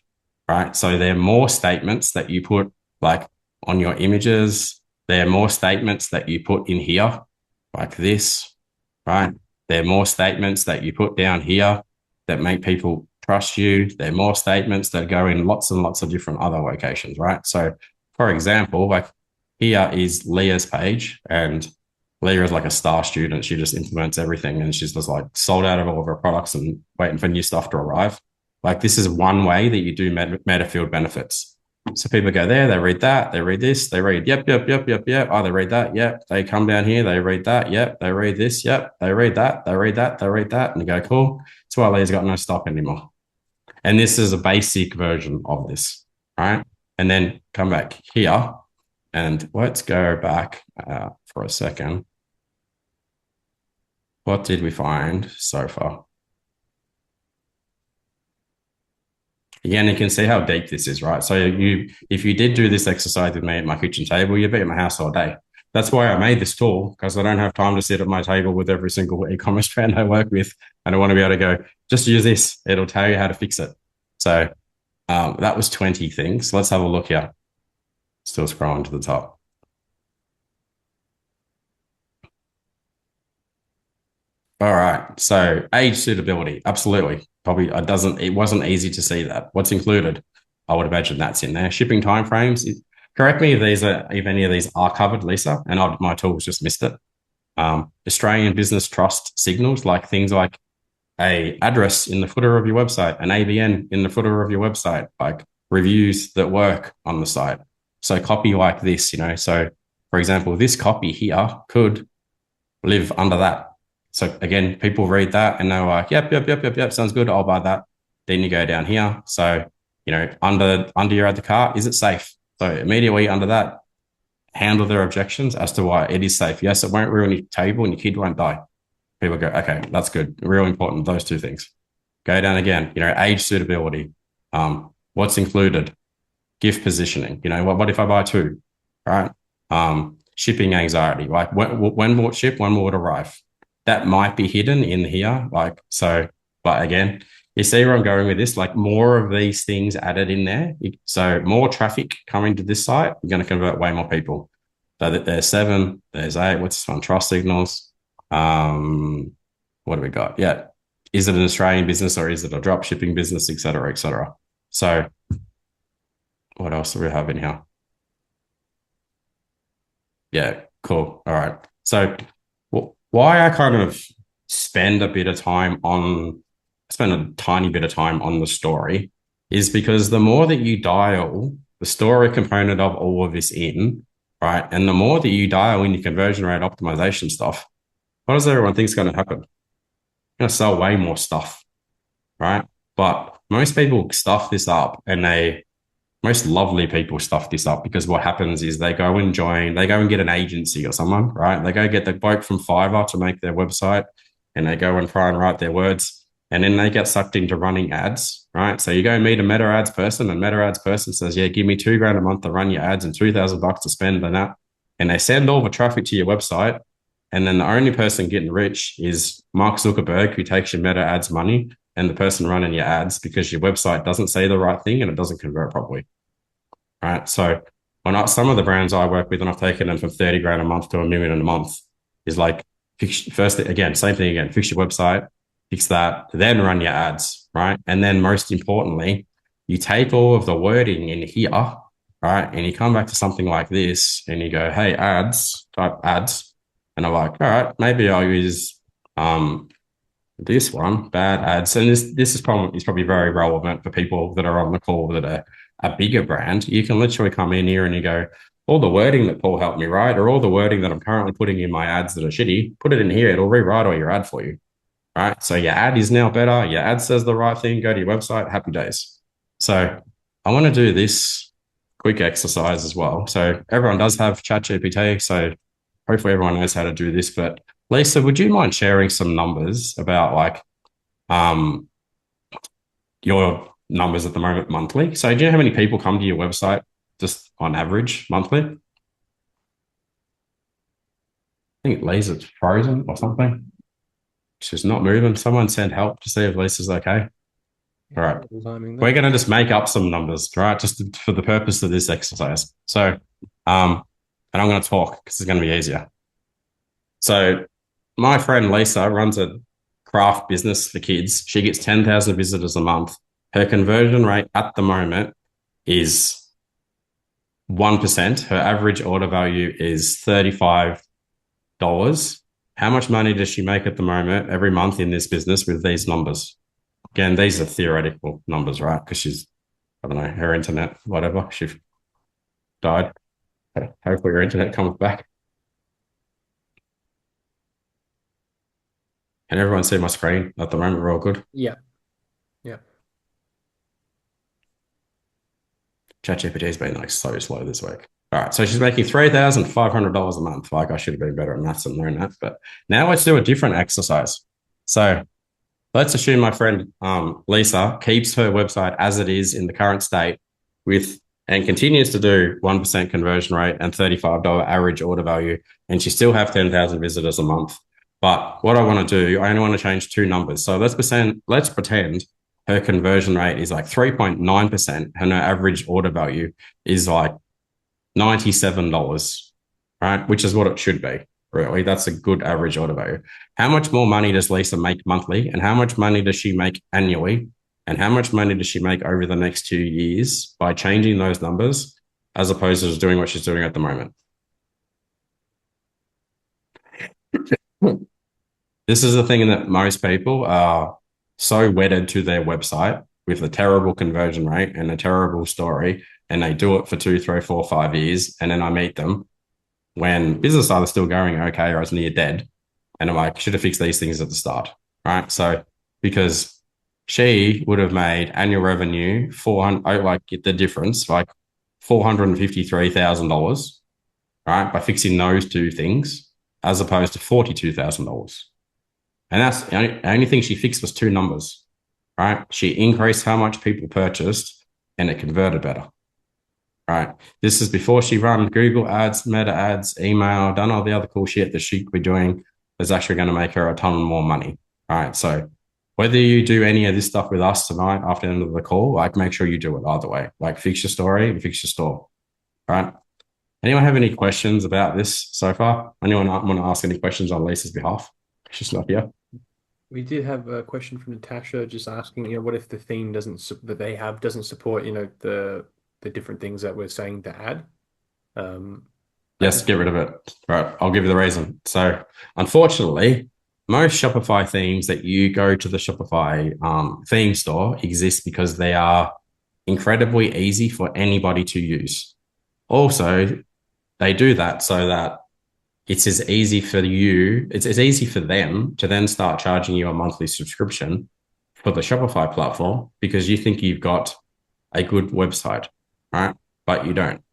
right? So there are more statements that you put like on your images. There are more statements that you put in here like this, right? There are more statements that you put down here that make people trust you. There are more statements that go in lots and lots of different other locations, right? So for example, like here is Leah's page, and Leah is like a star student. She just implements everything, and she's just like sold out of all of her products and waiting for new stuff to arrive. Like this is one way that you do meta field benefits. So people go there, they read that, they read this, they read, yep. Oh, they read that, yep. They come down here, they read that, yep. They read this, yep. They read that, they read that, they read that, and you go, cool. That's why Leah's got no stock anymore. And this is a basic version of this, right? And then come back here and let's go back for a second. What did we find so far? Again, you can see how deep this is, right? So if you did do this exercise with me at my kitchen table, you'd be at my house all day. That's why I made this tool, because I don't have time to sit at my table with every single e-commerce brand I work with. And I want to be able to go, just use this. It'll tell you how to fix it. So that was 20 things. Let's have a look here. Still scrolling to the top. All right. So age suitability. Absolutely. Probably it wasn't easy to see that. What's included? I would imagine that's in there. Shipping timeframes. Correct me if any of these are covered, Lisa, and my tool's just missed it. Australian business trust signals, like things like a address in the footer of your website, an ABN in the footer of your website, like reviews that work on the site. So copy like this, So for example, this copy here could live under that. So again, people read that and they're like, yep, sounds good. I'll buy that. Then you go down here. So, under your add to cart, is it safe? So immediately under that, handle their objections as to why it is safe. Yes, it won't ruin your table and your kid won't die. People go, okay, that's good. Real important, those two things. Go down again, age suitability. What's included? Gift positioning. What if I buy two, right? Shipping anxiety, like when will it ship? When will it arrive? That might be hidden in here. But again, you see where I'm going with this, like more of these things added in there. So more traffic coming to this site, you're going to convert way more people. So that there's 7, there's 8, what's this one? Trust signals. What do we got? Yeah. Is it an Australian business or is it a drop shipping business, et cetera, et cetera? So what else do we have in here? Yeah, cool. All right. So why I kind of spend a tiny bit of time on the story is because the more that you dial the story component of all of this in, right, and the more that you dial in your conversion rate optimization stuff, what does everyone think is going to happen? You're going to sell way more stuff, right? But most people stuff this up, and most lovely people stuff this up because what happens is they go and get an agency or someone, right? They go get the bloke from Fiverr to make their website, and they go and try and write their words, and then they get sucked into running ads, right? So you go meet a meta ads person, and meta ads person says, yeah, give me $2,000 a month to run your ads and $2,000 to spend on that. And they send all the traffic to your website. And then the only person getting rich is Mark Zuckerberg, who takes your meta ads money, and the person running your ads because your website doesn't say the right thing and it doesn't convert properly. Right. So some of the brands I work with, and I've taken them from $30,000 a month to $1 million a month, is like, first, again, same thing again, fix your website, fix that, then run your ads, right? And then most importantly, you take all of the wording in here, right? And you come back to something like this and you go, hey, type ads. And I'm like, all right, maybe I'll use This one, bad ads, and this is probably very relevant for people that are on the call that are a bigger brand. You can literally come in here and you go, all the wording that Paul helped me write, or all the wording that I'm currently putting in my ads that are shitty, put it in here. It'll rewrite all your ad for you. Right. So your ad is now better. Your ad says the right thing. Go to your website. Happy days. So I want to do this quick exercise as well. So everyone does have ChatGPT. So hopefully everyone knows how to do this. But Lisa, would you mind sharing some numbers about like um your numbers at the moment monthly? So do you know how many people come to your website just on average monthly? I think Lisa's frozen or something. She's not moving. Someone send help to see if Lisa's okay. All right. We're going to just make up some numbers, right? Just for the purpose of this exercise. So, and I'm going to talk because it's going to be easier. So, my friend Lisa runs a craft business for kids. She gets 10,000 visitors a month. Her conversion rate at the moment is 1%. Her average order value is $35. How much money does she make at the moment every month in this business with these numbers? Again, these are theoretical numbers, right? Because she's, I don't know, her internet, whatever, she died. Hopefully your internet comes back. Can everyone see my screen at the moment? We're all good.
Yeah. Yeah.
ChatGPT has been like so slow this week. All right, so she's making $3,500 a month. Like I should have been better at maths and learned that. But now let's do a different exercise. So let's assume my friend Lisa keeps her website as it is in the current state with and continues to do 1% conversion rate and $35 average order value, and she still have 10,000 visitors a month. But what I want to do, I only want to change two numbers. So let's pretend her conversion rate is like 3.9% and her average order value is like $97, right? Which is what it should be. Really, that's a good average order value. How much more money does Lisa make monthly, and how much money does she make annually, and how much money does she make over the next 2 years by changing those numbers as opposed to just doing what she's doing at the moment? This is the thing that most people are so wedded to their website with a terrible conversion rate and a terrible story, and they do it for 2, 3, 4, 5 years, and then I meet them when business is either still going okay or it's near dead. And I'm like, should have fixed these things at the start, right? So because she would have made annual revenue 400, like get the difference, like $453,000, right, by fixing those two things, as opposed to $42,000. And that's the only thing she fixed was two numbers, right? She increased how much people purchased, and it converted better. Right. This is before she run Google ads, Meta ads, email, done all the other cool shit that she could be doing that's actually going to make her a ton more money. Right. So whether you do any of this stuff with us tonight after the end of the call, like make sure you do it either way. Like fix your story and fix your store. Right. Anyone have any questions about this so far? Anyone want to ask any questions on Lisa's behalf? She's not here.
We did have a question from Natasha just asking, what if the theme that they have doesn't support, the different things that we're saying to add?
Yes, get rid of it. Right. I'll give you the reason. So, unfortunately, most Shopify themes that you go to the Shopify theme store exist because they are incredibly easy for anybody to use. Also, they do that so that it's as easy for you, it's as easy for them to then start charging you a monthly subscription for the Shopify platform because you think you've got a good website, right? But you don't,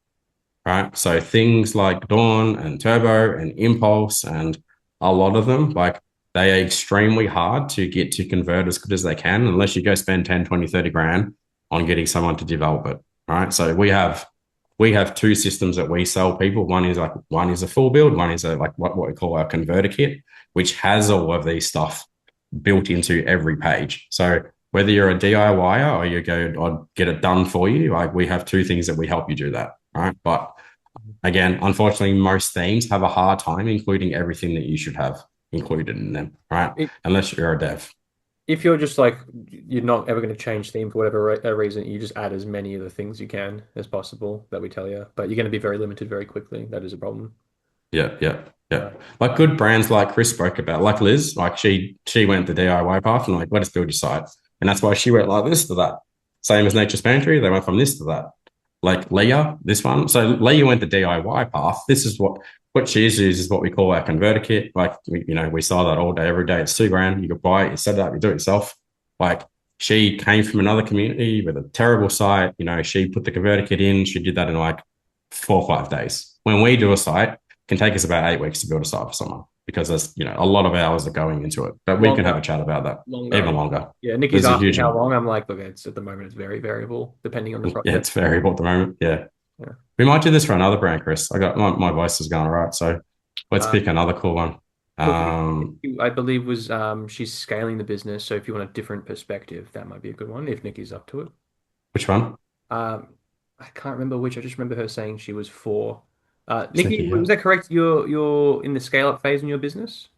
right? So things like Dawn and Turbo and Impulse and a lot of them, like they are extremely hard to get to convert as good as they can unless you go spend 10, 20, 30 grand on getting someone to develop it, right? So we have two systems that we sell people. One is a full build. One is like what we call our converter kit, which has all of these stuff built into every page. So whether you're a DIYer or you go or get it done for you, like we have two things that we help you do that. Right. But again, unfortunately, most themes have a hard time including everything that you should have included in them. Right. Unless you're a dev.
If you're just like, you're not ever going to change theme for whatever reason, you just add as many of the things you can as possible that we tell you, but you're going to be very limited very quickly. That is a problem.
Yeah. Yeah. Like good brands like Chris spoke about, like Liz, like she went the DIY path and like, let us build your site. And that's why she went like this to that. Same as Nature's Pantry, they went from this to that. Like Leah, this one. So Leah went the DIY path. This is what she uses is what we call our converter kit. Like, we sell that all day, every day. It's $2,000. You could buy it, you set it up, you do it yourself. Like she came from another community with a terrible site. She put the converter kit in. She did that in like 4 or 5 days. When we do a site, it can take us about 8 weeks to build a site for someone because there's, a lot of hours are going into it. But we can have a chat about that. Even longer.
Yeah, Nikki's asking how long. I'm like, look, at the moment it's very variable depending on the project.
Yeah, it's variable at the moment. Yeah. We might do this for another brand, Chris. I got my voice is going all right. So let's pick another cool one.
I believe was she's scaling the business. So if you want a different perspective, that might be a good one if Nikki's up to it.
Which one?
I can't remember which. I just remember her saying she was 4. Nikki, was that correct? You're in the scale up phase in your business?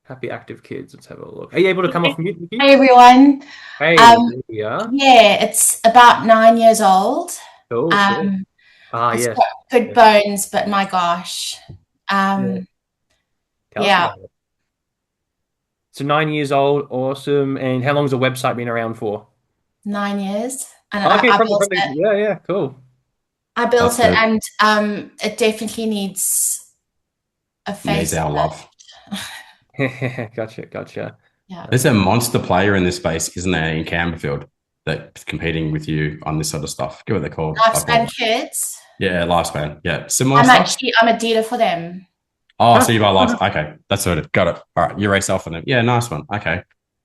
Happy active kids. Let's have a look. Are you able to come off mute, Nikki?
Hey everyone.
Hey, yeah.
Yeah, it's about 9 years old.
Cool.
It's
yes.
got good bones, but my gosh.
Yeah. So 9 years old, awesome. And how long's the website been around for?
9 years. And
Okay,
I built it.
Yeah, cool.
I built it, and it definitely needs a face.
Needs our love.
Gotcha.
Yeah.
There's a monster player in this space, isn't there, in Camberfield that's competing with you on this sort of stuff. Get what they're called.
Lifespan Kids.
Yeah, Lifespan. Yeah, similar stuff.
I'm a dealer for them.
Oh, so you buy Lifespan. Okay, that's sorted. Got it. All right, you race off on them. Yeah, nice one. Okay.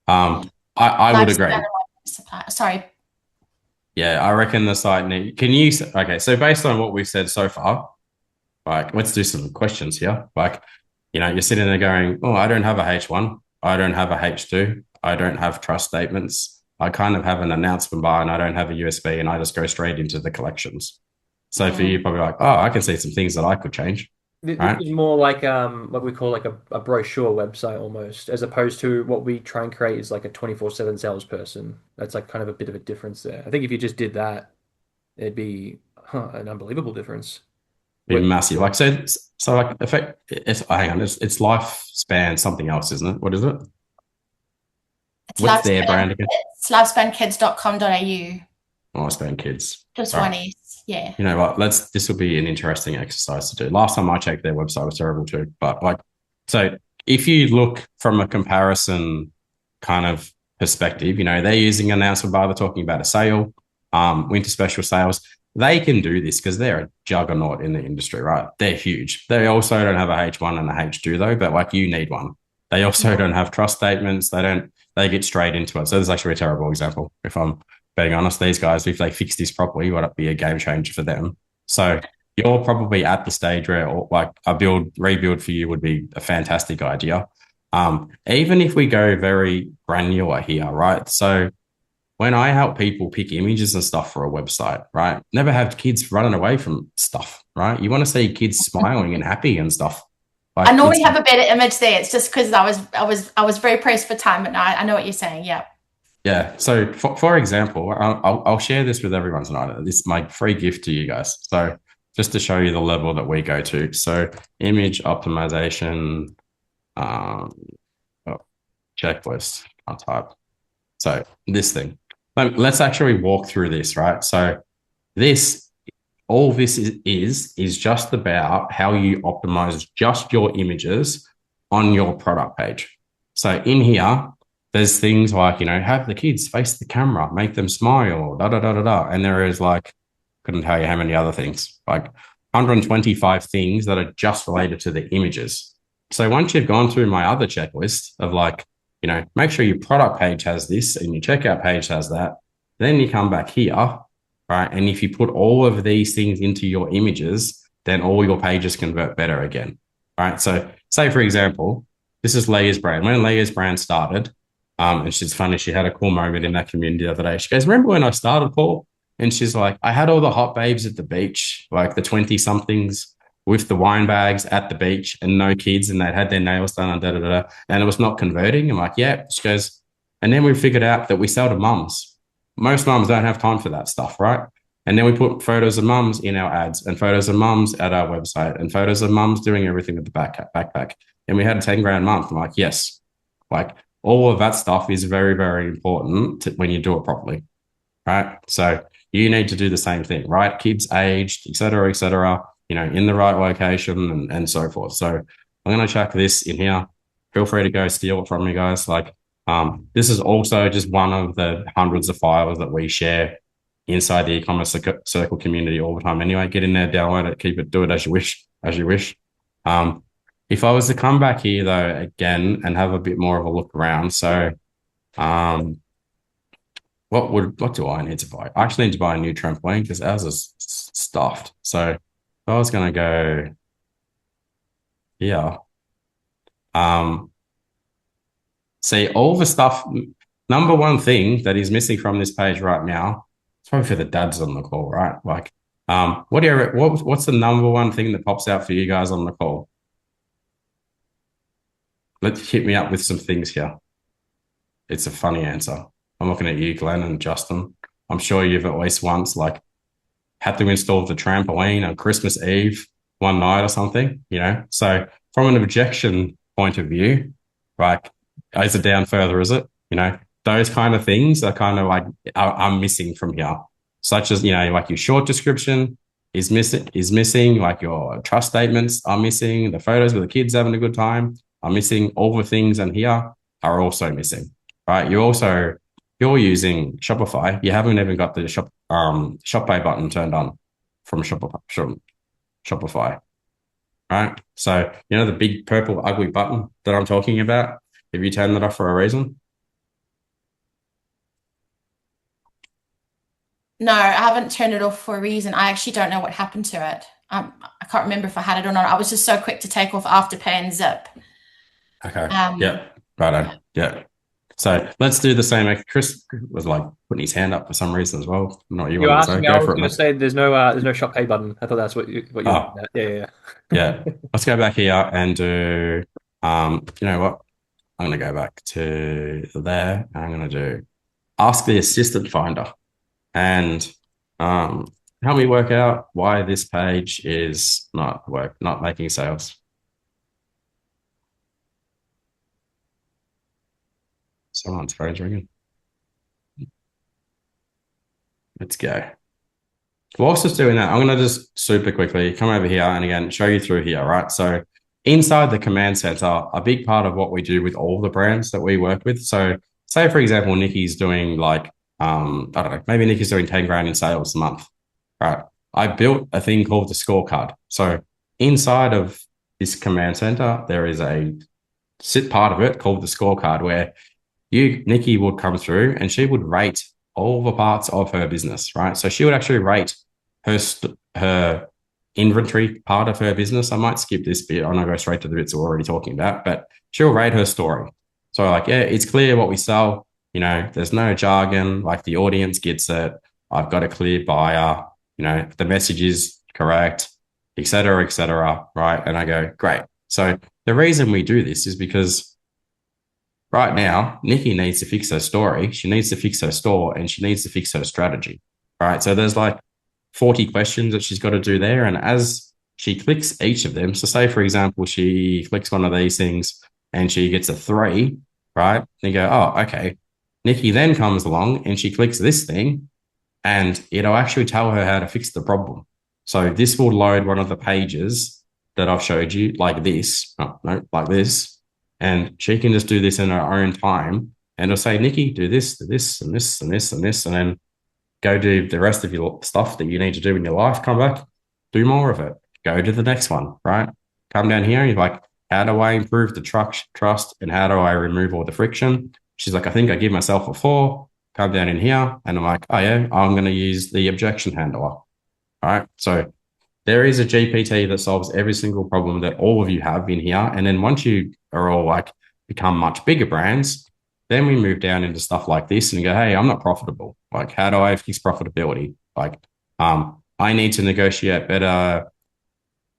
I would agree.
Sorry.
Yeah, I reckon the site can you, okay, so based on what we've said so far, like, let's do some questions here. Like, you're sitting there going, oh, I don't have a H1. I don't have a H2. I don't have trust statements. I kind of have an announcement bar and I don't have a USB and I just go straight into the collections. So for you, probably like, oh, I can see some things that I could change.
This is more like what we call like a brochure website almost, as opposed to what we try and create is like a 24/7 salesperson. That's like kind of a bit of a difference there. I think if you just did that, it'd be an unbelievable difference.
Be massive. Like so like hang on, it's Lifespan something else, isn't it? What is it? What's their brand again?
It's lifespankids.com.au.
Lifespan Kids.
Just one is. Yeah.
You know what? This will be an interesting exercise to do. Last time I checked, their website was terrible too. But so if you look from a comparison kind of perspective, they're using an announcement bar, they're talking about a sale, winter special sales. They can do this because they're a juggernaut in the industry, right? They're huge. They also don't have a H1 and a H2 though, but you need one. They also don't have trust statements. They get straight into it. So this is actually a terrible example. If I'm being honest, these guys, if they fix this properly, would be a game changer for them. So you're probably at the stage where like a rebuild for you would be a fantastic idea. Even if we go very granular here, right? So when I help people pick images and stuff for a website, right? Never have kids running away from stuff, right? You want to see kids smiling and happy and stuff.
I normally have a better image there. It's just because I was very pressed for time, but no, I know what you're saying. Yeah.
Yeah. So for example, I'll share this with everyone tonight. This is my free gift to you guys. So just to show you the level that we go to. So image optimization, checklist, I'll type. So this thing. Let's actually walk through this, right? So all this is just about how you optimize just your images on your product page. So in here, there's things like, have the kids face the camera, make them smile, And there is couldn't tell you how many other things, 125 things that are just related to the images. So once you've gone through my other checklist of make sure your product page has this and your checkout page has that. Then you come back here, right? And if you put all of these things into your images, then all your pages convert better again, right? So say, for example, this is Leah's brand. When Leah's brand started, and she's funny, she had a cool moment in that community the other day. She goes, remember when I started, Paul? And she's like, I had all the hot babes at the beach, like the 20-somethings with the wine bags at the beach and no kids, and they'd had their nails done and and it was not converting. I'm like, yeah. She goes, and then we figured out that we sell to mums. Most mums don't have time for that stuff, right? And then we put photos of mums in our ads and photos of mums at our website and photos of mums doing everything with the backpack. And we had a 10 grand a month. I'm like, yes, like all of that stuff is very, very important when you do it properly, right? So you need to do the same thing, right? Kids aged, et cetera, in the right location and so forth. So I'm going to chuck this in here. Feel free to go steal it from me, guys. Like, this is also just one of the hundreds of files that we share inside the e-commerce circle community all the time. Anyway, get in there, download it, keep it, do it as you wish. If I was to come back here though, again, and have a bit more of a look around. So, what do I need to buy? I actually need to buy a new trampoline because ours is stuffed. So if I was going to go here, see all the stuff. Number one thing that is missing from this page right now, it's probably for the dads on the call, right? Like, what's the number one thing that pops out for you guys on the call? Let's hit me up with some things here. It's a funny answer. I'm looking at you, Glenn and Justin. I'm sure you've at least once had to install the trampoline on Christmas Eve one night or something, So from an objection point of view, is it down further, is it? Those kind of things are kind of like are missing from here, such as, like your short description is missing, like your trust statements are missing, the photos with the kids having a good time are missing, all the things in here are also missing, right? You're using Shopify. You haven't even got the shop pay button turned on from Shopify, right? So, the big purple ugly button that I'm talking about, have you turned that off for a reason?
No, I haven't turned it off for a reason. I actually don't know what happened to it. I can't remember if I had it or not. I was just so quick to take off Afterpay and Zip.
Okay. Yeah. Righto. Yeah. So let's do the same. Chris was putting his hand up for some reason as well. Not you
asked me. I was going to say there's no shop pay button. I thought that's what you were about. Yeah.
Yeah. Let's go back here and do. You know what? I'm going to go back to there. And I'm going to do ask the assistant finder and help me work out why this page is not making sales. Someone's phone's ringing. Let's go. Whilst it's doing that, I'm going to just super quickly come over here and again, show you through here, right? So inside the command center, a big part of what we do with all the brands that we work with. So say, for example, Nikki's doing I don't know, maybe Nikki's doing 10 grand in sales a month, right? I built a thing called the scorecard. So inside of this command center, there is a part of it called the scorecard where Nikki would come through and she would rate all the parts of her business, right? So she would actually rate her inventory part of her business. I might skip this bit. I'm going to go straight to the bits we're already talking about, but she'll rate her story. So it's clear what we sell. There's no jargon, the audience gets it. I've got a clear buyer, the message is correct, et cetera, right? And I go, great. So the reason we do this is because right now, Nikki needs to fix her story. She needs to fix her store and she needs to fix her strategy, right? So there's 40 questions that she's got to do there. And as she clicks each of them, so say, for example, she clicks one of these things and she gets a 3, right? And you go, oh, okay. Nikki then comes along and she clicks this thing and it'll actually tell her how to fix the problem. So this will load one of the pages that I've showed you like this, like this. And she can just do this in her own time. And it'll say, Nikki, do this, and this, and this, and then go do the rest of your stuff that you need to do in your life. Come back, do more of it. Go to the next one, right? Come down here and you're like, how do I improve the trust and how do I remove all the friction? She's like, I think I give myself a 4. Come down in here. And I'm like, oh yeah, I'm going to use the objection handler. All right. So there is a GPT that solves every single problem that all of you have in here. And then once you are all become much bigger brands, then we move down into stuff like this and go, hey, I'm not profitable. How do I fix profitability? I need to negotiate better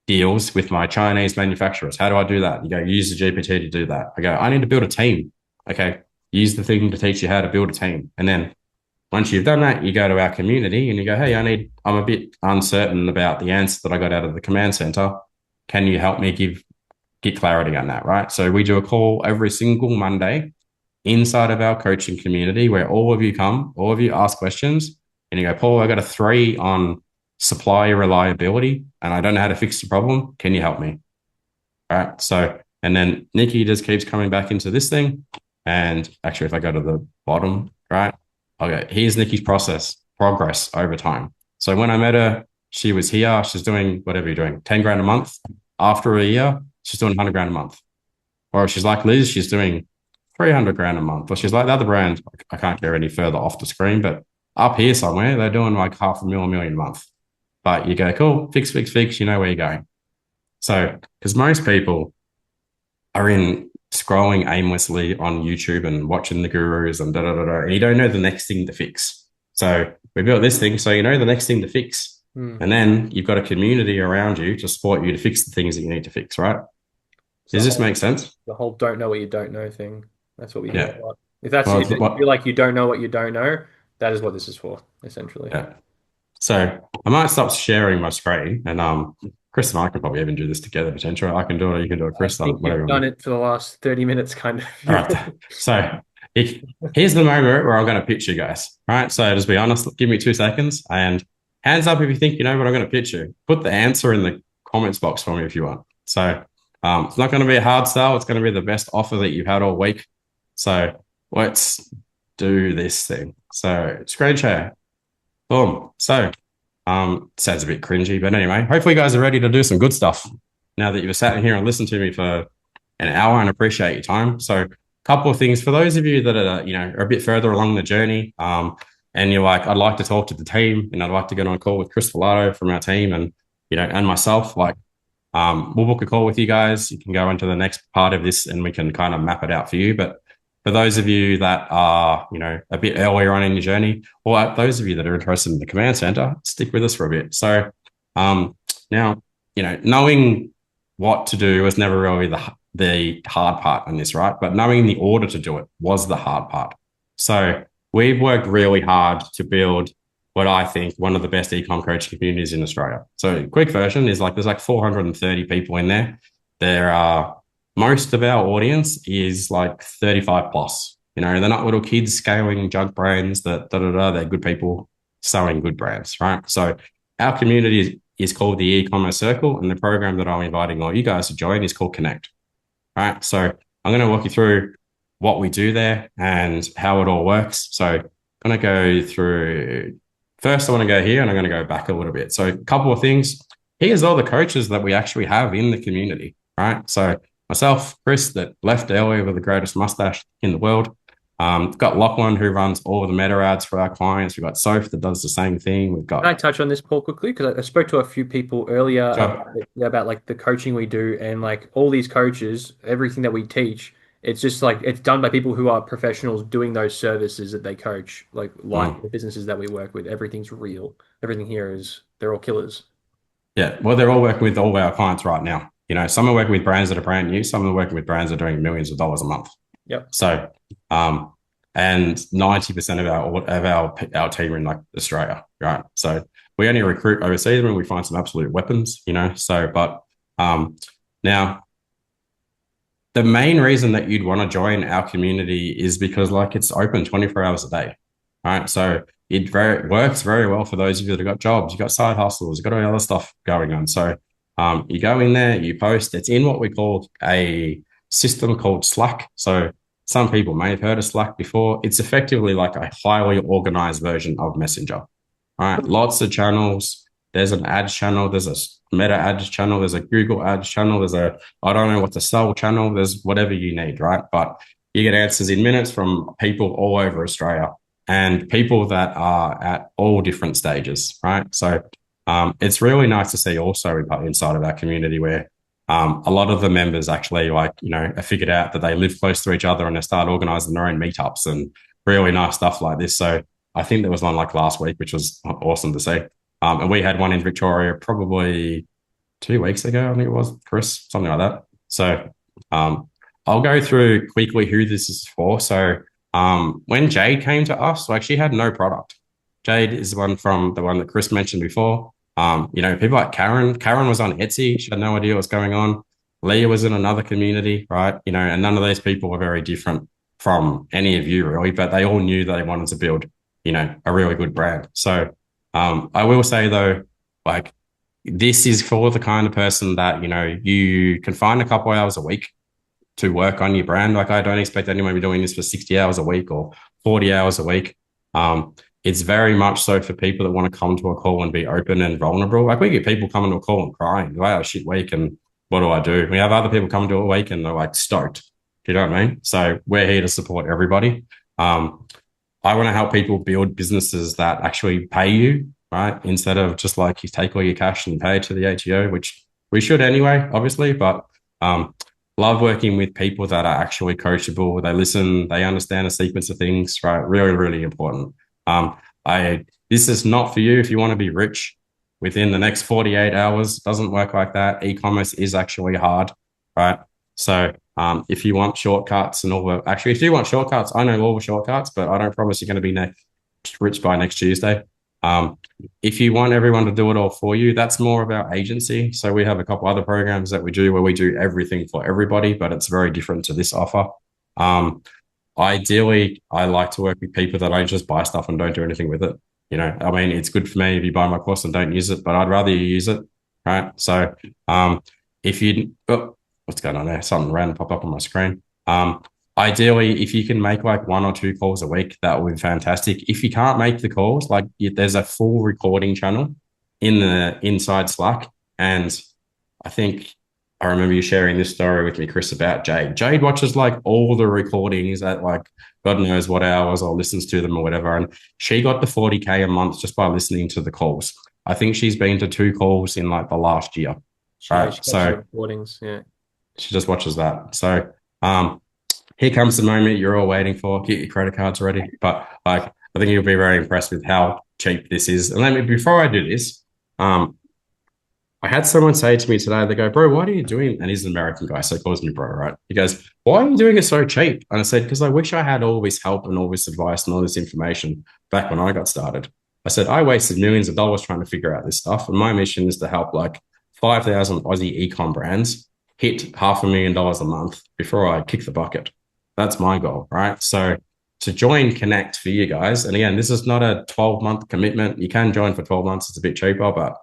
deals with my Chinese manufacturers. How do I do that? You go, use the GPT to do that. I go, I need to build a team. Okay. Use the thing to teach you how to build a team. And then Once you've done that, you go to our community and you go, hey, I'm a bit uncertain about the answer that I got out of the command center. Can you help me get clarity on that, right? So we do a call every single Monday inside of our coaching community where all of you ask questions, and you go, Paul, I got a 3 on supply reliability and I don't know how to fix the problem. Can you help me? All right. So, and then Nikki just keeps coming back into this thing. And actually, if I go to the bottom, right, okay, here's Nikki's progress over time. So when I met her, she was here. She's doing whatever you're doing, 10 grand a month. After a year, she's doing 100 grand a month. Or she's like Liz, she's doing 300 grand a month. Or she's like the other brand, I can't get any further off the screen, but up here somewhere, they're doing like $500,000, $1 million a month. But you go, cool, fix, you know where you're going. So, because most people are in scrolling aimlessly on YouTube and watching the gurus and and you don't know the next thing to fix. So we built this thing so you know the next thing to fix. And then you've got a community around you to support you to fix the things that you need to fix, right? Does this make sense?
The whole don't know what you don't know thing. That's what we
Yeah.
do. If that's if you feel like you don't know what you don't know, that is what this is for, essentially.
Yeah. So I might stop sharing my screen, and Chris and I can probably even do this together potentially. I can do it, or you can do it, Chris.
I think you've done it for the last 30 minutes, kind of.
All right. So here's the moment where I'm going to pitch you guys. All right. So just be honest, give me 2 seconds, and hands up if you think you know what I'm going to pitch you. Put the answer in the comments box for me if you want. So it's not going to be a hard sell. It's going to be the best offer that you've had all week. So let's do this thing. So screen share. Boom. So sounds a bit cringy, but anyway, hopefully you guys are ready to do some good stuff now that you've sat here and listened to me for an hour, and appreciate your time. So a couple of things for those of you that are a bit further along the journey, and you're like, I'd like to talk to the team, and I'd like to get on a call with Chris Filato from our team, and and myself, like we'll book a call with you guys. You can go into the next part of this and we can kind of map it out for you. But for those of you that are, a bit earlier on in your journey, or those of you that are interested in the command center, stick with us for a bit. So now, knowing what to do was never really the hard part in this, right? But knowing the order to do it was the hard part. So we've worked really hard to build what I think one of the best e-com coaching communities in Australia. So quick version is there's like 430 people in there. There are most of our audience is like 35 plus. They're not little kids scaling junk brands that they're good people selling good brands, right? So our community is called the e-commerce circle, and the program that I'm inviting all you guys to join is called Connect. Right. So I'm going to walk you through what we do there and how it all works. So I'm going to go through. First, I want to go here and I'm going to go back a little bit. So a couple of things. Here's all the coaches that we actually have in the community, right? So myself, Chris, that left earlier with the greatest mustache in the world. We've got Lachlan, who runs all of the meta ads for our clients. We've got Soph that does the same thing. We've got.
Can I touch on this, Paul, quickly? Because I spoke to a few people earlier about like the coaching we do, and like all these coaches, everything that we teach, it's just like it's done by people who are professionals doing those services that they coach, like the businesses that we work with. Everything's real. Everything here they're all killers.
Yeah, well, they're all working with all our clients right now. Some are working with brands that are brand new. Some are working with brands that are doing millions of dollars a month.
Yep.
So, and 90% of our team are in like Australia, right? So we only recruit overseas when we find some absolute weapons, So, but now the main reason that you'd want to join our community is because it's open 24 hours a day, right? So it works very well for those of you that have got jobs, you've got side hustles, you've got all other stuff going on. So you go in there, you post. It's in what we call a system called Slack. So some people may have heard of Slack before. It's effectively like a highly organized version of Messenger. All right, lots of channels. There's an ads channel. There's a Meta ads channel. There's a Google ads channel. There's I don't know what to sell channel. There's whatever you need, right? But you get answers in minutes from people all over Australia and people that are at all different stages, right? So it's really nice to see also inside of our community where a lot of the members actually have figured out that they live close to each other and they start organizing their own meetups and really nice stuff like this. So I think there was one like last week, which was awesome to see. And we had one in Victoria probably 2 weeks ago, I think it was, Chris, something like that. So I'll go through quickly who this is for. So When Jade came to us, like she had no product. Jade is the one that Chris mentioned before. People like Karen. Karen was on Etsy. She had no idea what's going on. Leah was in another community, right? And none of these people were very different from any of you really, but they all knew that they wanted to build, a really good brand. So I will say though, like this is for the kind of person that, you can find a couple hours a week to work on your brand. Like I don't expect anyone to be doing this for 60 hours a week or 40 hours a week. It's very much so for people that want to come to a call and be open and vulnerable. Like we get people coming to a call and crying, wow, shit week, and what do I do? We have other people come to a week and they're like stoked. Do you know what I mean? So we're here to support everybody. I want to help people build businesses that actually pay you, right? Instead of just like you take all your cash and pay it to the ATO, which we should anyway, obviously, but love working with people that are actually coachable. They listen, they understand a sequence of things, right? Really, really important. This is not for you if you want to be rich within the next 48 hours. It doesn't work like that. E-commerce is actually hard, right? So if you want shortcuts and if you want shortcuts, I know all the shortcuts, but I don't promise you're going to be rich by next Tuesday. If you want everyone to do it all for you, that's more of our agency. So we have a couple other programs that we do where we do everything for everybody, but it's very different to this offer. Ideally, I like to work with people that don't just buy stuff and don't do anything with it. It's good for me if you buy my course and don't use it, but I'd rather you use it, right? So what's going on there? Something random popped up on my screen. Ideally, if you can make like 1 or 2 calls a week, that would be fantastic. If you can't make the calls, there's a full recording channel in the inside Slack. And I think I remember you sharing this story with me, Chris, about Jade. Jade watches like all the recordings at like God knows what hours or listens to them or whatever. And she got the 40K a month just by listening to the calls. I think she's been to 2 calls in like the last year. Right. So
recordings, yeah.
She just watches that. So here comes the moment you're all waiting for. Get your credit cards ready. But I think you'll be very impressed with how cheap this is. And before I do this, I had someone say to me today, they go, bro, what are you doing? And he's an American guy, so he calls me bro, right? He goes, why are you doing it so cheap? And I said, because I wish I had all this help and all this advice and all this information back when I got started. I said, I wasted millions of dollars trying to figure out this stuff. And my mission is to help like 5,000 Aussie e-com brands hit $500,000 a month before I kick the bucket. That's my goal, right? So to join Connect for you guys, and again, this is not a 12-month commitment. You can join for 12 months. It's a bit cheaper, but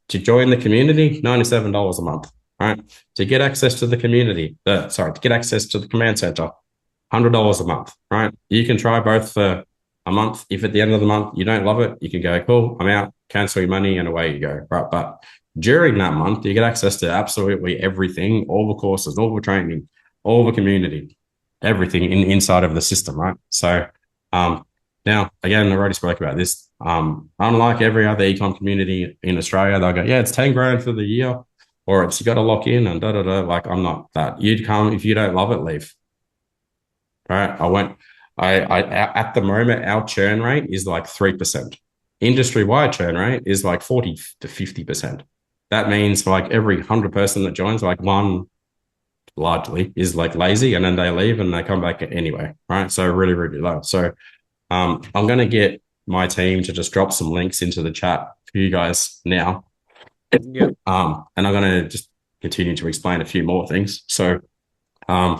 to join the community, $97 a month, right? To get access to the community, to get access to the command center, $100 a month, right? You can try both for a month. If at the end of the month you don't love it, you can go, cool, I'm out, cancel your money, and away you go, right? But during that month, you get access to absolutely everything, all the courses, all the training, all the community, everything inside of the system, right? So now, again, I already spoke about this. Unlike every other ecom community in Australia, they'll go, yeah, it's 10 grand for the year, or it's you got to lock in and da-da-da. Like, I'm not that. You'd come, if you don't love it, leave. All right, at the moment, our churn rate is like 3%. Industry-wide churn rate is like 40 to 50%. That means for like every 100 person that joins, like one largely is like lazy and then they leave and they come back anyway, right? So really, really low. So I'm going to get my team to just drop some links into the chat for you guys now.
Yep.
And I'm going to just continue to explain a few more things. So a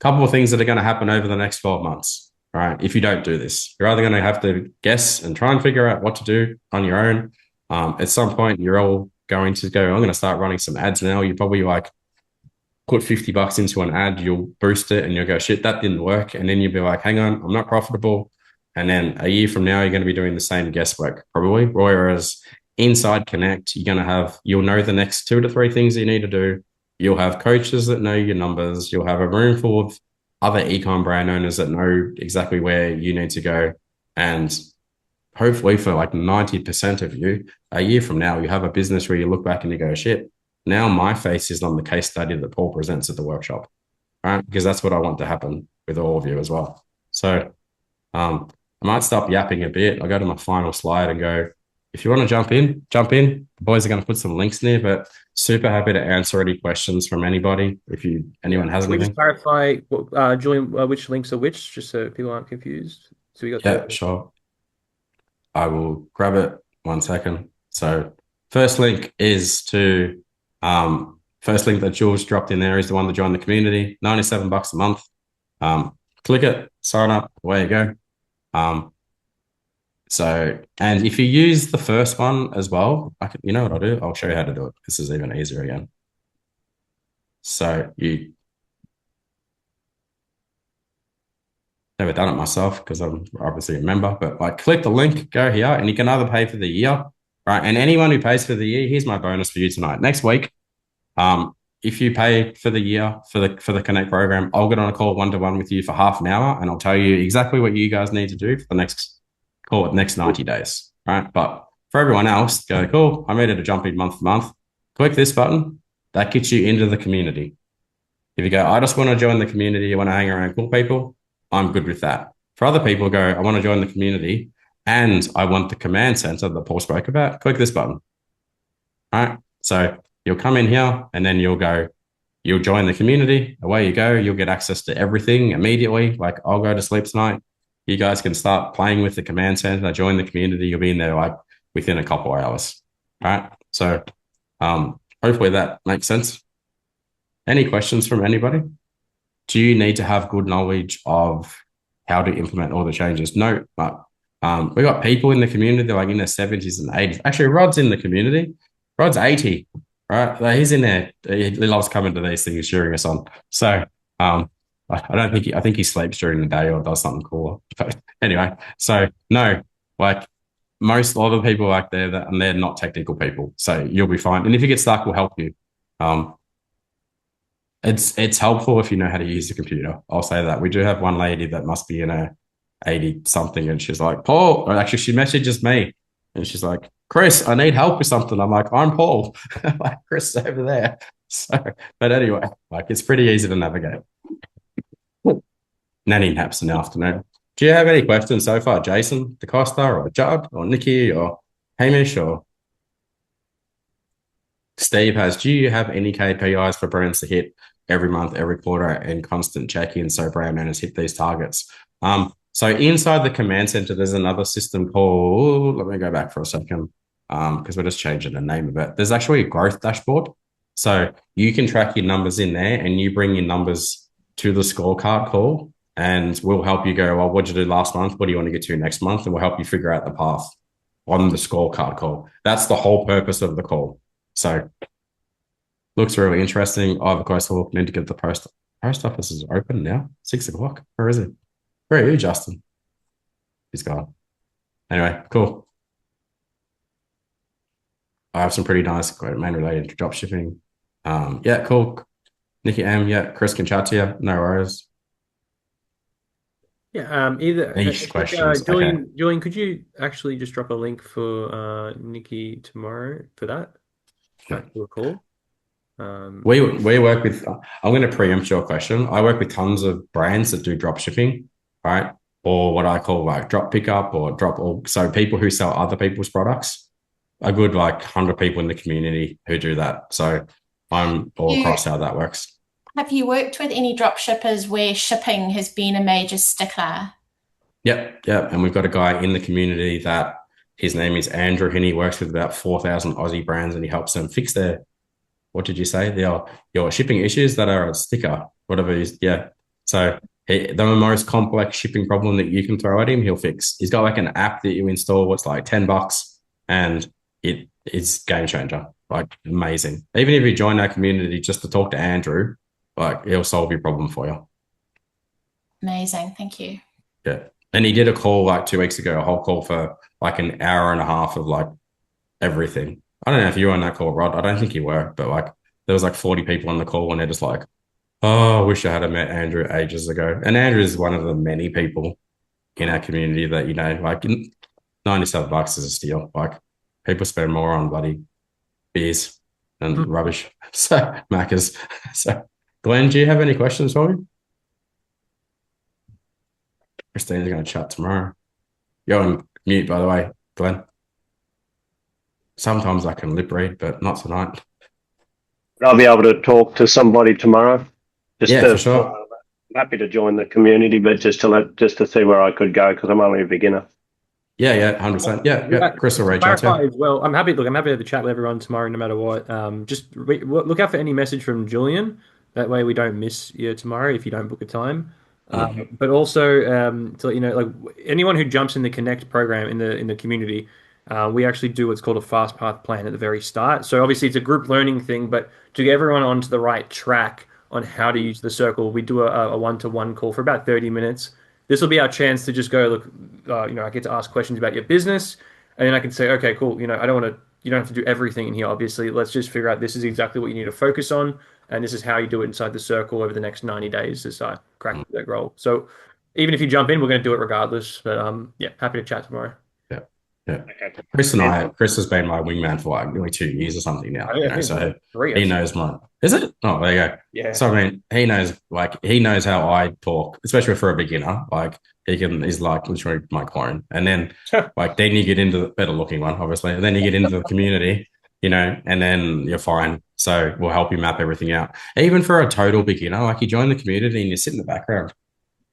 couple of things that are going to happen over the next 12 months, right? If you don't do this, you're either going to have to guess and try and figure out what to do on your own. At some point, you're all going to go, I'm going to start running some ads now. You probably like put $50 into an ad, you'll boost it and you'll go, shit, that didn't work. And then you'll be like, hang on, I'm not profitable. And then a year from now, you're going to be doing the same guesswork probably. Whereas inside Connect, you'll know the next 2 to 3 things you need to do. You'll have coaches that know your numbers. You'll have a room full of other ecom brand owners that know exactly where you need to go. And hopefully for like 90% of you, a year from now, you have a business where you look back and you go, shit, now my face is on the case study that Paul presents at the workshop, right? Because that's what I want to happen with all of you as well. So I might stop yapping a bit. I'll go to my final slide and go, if you want to jump in, jump in. The boys are going to put some links in there, but super happy to answer any questions from anybody if anyone has
Can we
anything.
just clarify, Julian, which links are which, just so people aren't confused? So we got
Yeah, sure. I will grab it 1 second. So first link is to first link that Jules dropped in there is the one to join the community. $97 a month. Click it, sign up, away you go. And if you use the first one as well, you know what I'll do? I'll show you how to do it. This is even easier again. So never done it myself because I'm obviously a member, but like click the link, go here, and you can either pay for the year, right? And anyone who pays for the year, here's my bonus for you tonight. Next week, if you pay for the year for the Connect program, I'll get on a call 1-to-1 with you for half an hour, and I'll tell you exactly what you guys need to do for the next 90 days, right? But for everyone else, go, cool, I'm ready to jump in month to month. Click this button. That gets you into the community. If you go, I just want to join the community, I want to hang around cool people, I'm good with that. For other people, go, I want to join the community and I want the command center that Paul spoke about, click this button. All right. So you'll come in here and then you'll join the community. Away you go. You'll get access to everything immediately. Like I'll go to sleep tonight. You guys can start playing with the command center, join the community. You'll be in there like within a couple of hours. All right. So hopefully that makes sense. Any questions from anybody? Do you need to have good knowledge of how to implement all the changes? No, but we got people in the community, they're like in their 70s and 80s. Actually, Rod's in the community. Rod's 80, right? He's in there. He loves coming to these things, cheering us on. So I think he sleeps during the day or does something cooler. But anyway, so no, like a lot of the people like they're not technical people. So you'll be fine. And if you get stuck, we'll help you. It's helpful if you know how to use the computer. I'll say that. We do have one lady that must be in her 80 something, and she's like, Paul, or actually she messages me and she's like, Chris, I need help with something. I'm like, I'm Paul. Like Chris is over there. So, but anyway, like it's pretty easy to navigate. Nanny naps in the afternoon. Do you have any questions so far, Jason, DeCosta, or Judd, or Nikki, or Hamish, or Steve has? Do you have any KPIs for brands to hit every month, every quarter, and constant check-in so brand managers hit these targets? So inside the command center, there's another system called, let me go back for a second, because we're just changing the name of it. There's actually a growth dashboard. So you can track your numbers in there and you bring your numbers to the scorecard call and we'll help you go, well, what did you do last month? What do you want to get to next month? And we'll help you figure out the path on the scorecard call. That's the whole purpose of the call. So looks really interesting. I have a close look. Need to get the post office is open now. 6 o'clock. Where is it? Where are you, Justin? He's gone. Anyway, cool. I have some pretty nice main related to drop shipping. Yeah, cool. Nikki M, yeah, Chris can chat to you. No worries.
Yeah, either
questions.
Julian, could you actually just drop a link for Nikki tomorrow for that? Back to a call.
We work with, I'm going to preempt your question. I work with tons of brands that do drop shipping, right? Or what I call like drop pickup so people who sell other people's products. A good like 100 people in the community who do that. So I'm all across how that works.
Have you worked with any drop shippers where shipping has been a major stickler?
Yep. And we've got a guy in the community that his name is Andrew, and he works with about 4,000 Aussie brands and he helps them fix their, what did you say? Your shipping issues that are a sticker, whatever it is. Yeah. So the most complex shipping problem that you can throw at him, he'll fix. He's got like an app that you install, what's like $10, and it's game changer. Like amazing. Even if you join our community just to talk to Andrew, like he'll solve your problem for you.
Amazing. Thank you.
Yeah. And he did a call like 2 weeks ago, a whole call for like an hour and a half of like everything. I don't know if you were on that call, Rod. I don't think you were, but like there was like 40 people on the call and they're just like, oh, I wish I had met Andrew ages ago. And Andrew is one of the many people in our community that, you know, like $97 is a steal. Like people spend more on bloody beers and rubbish. So Macca's. So Glenn, do you have any questions for me? Christina's going to chat tomorrow. You're on mute, by the way, Glenn. Sometimes I can lip read, but not tonight.
I'll be able to talk to somebody tomorrow.
Yeah, for sure.
I'm happy to join the community, but just to see where I could go because I'm only a beginner.
Yeah, 100%. Yeah. Chris will reach out to
Clarify
you.
as well. I'm happy. Look, I'm happy to chat with everyone tomorrow, no matter what. Just look out for any message from Julian. That way, we don't miss you tomorrow if you don't book a time. But also to let you know, like anyone who jumps in the Connect program in the community, we actually do what's called a fast path plan at the very start. So obviously, it's a group learning thing, but to get everyone onto the right track on how to use the circle, we do a one-to-one call for about 30 minutes. This will be our chance to just go look. I get to ask questions about your business, and then I can say, okay, cool. I don't want to. You don't have to do everything in here. Obviously, let's just figure out this is exactly what you need to focus on, and this is how you do it inside the circle over the next 90 days to start cracking that role. So, even if you jump in, we're going to do it regardless. But yeah, happy to chat tomorrow.
Yeah.
Okay.
Chris has been my wingman for like nearly 2 years or something now.
Oh, yeah,
So
three,
he knows my. Is it? Oh, there you go.
Yeah.
So I mean, he knows how I talk, especially for a beginner. Like he's like literally my clone. And then then you get into the better looking one, obviously, and then you get into the community, and then you're fine. So we'll help you map everything out. Even for a total beginner, like you join the community and you sit in the background,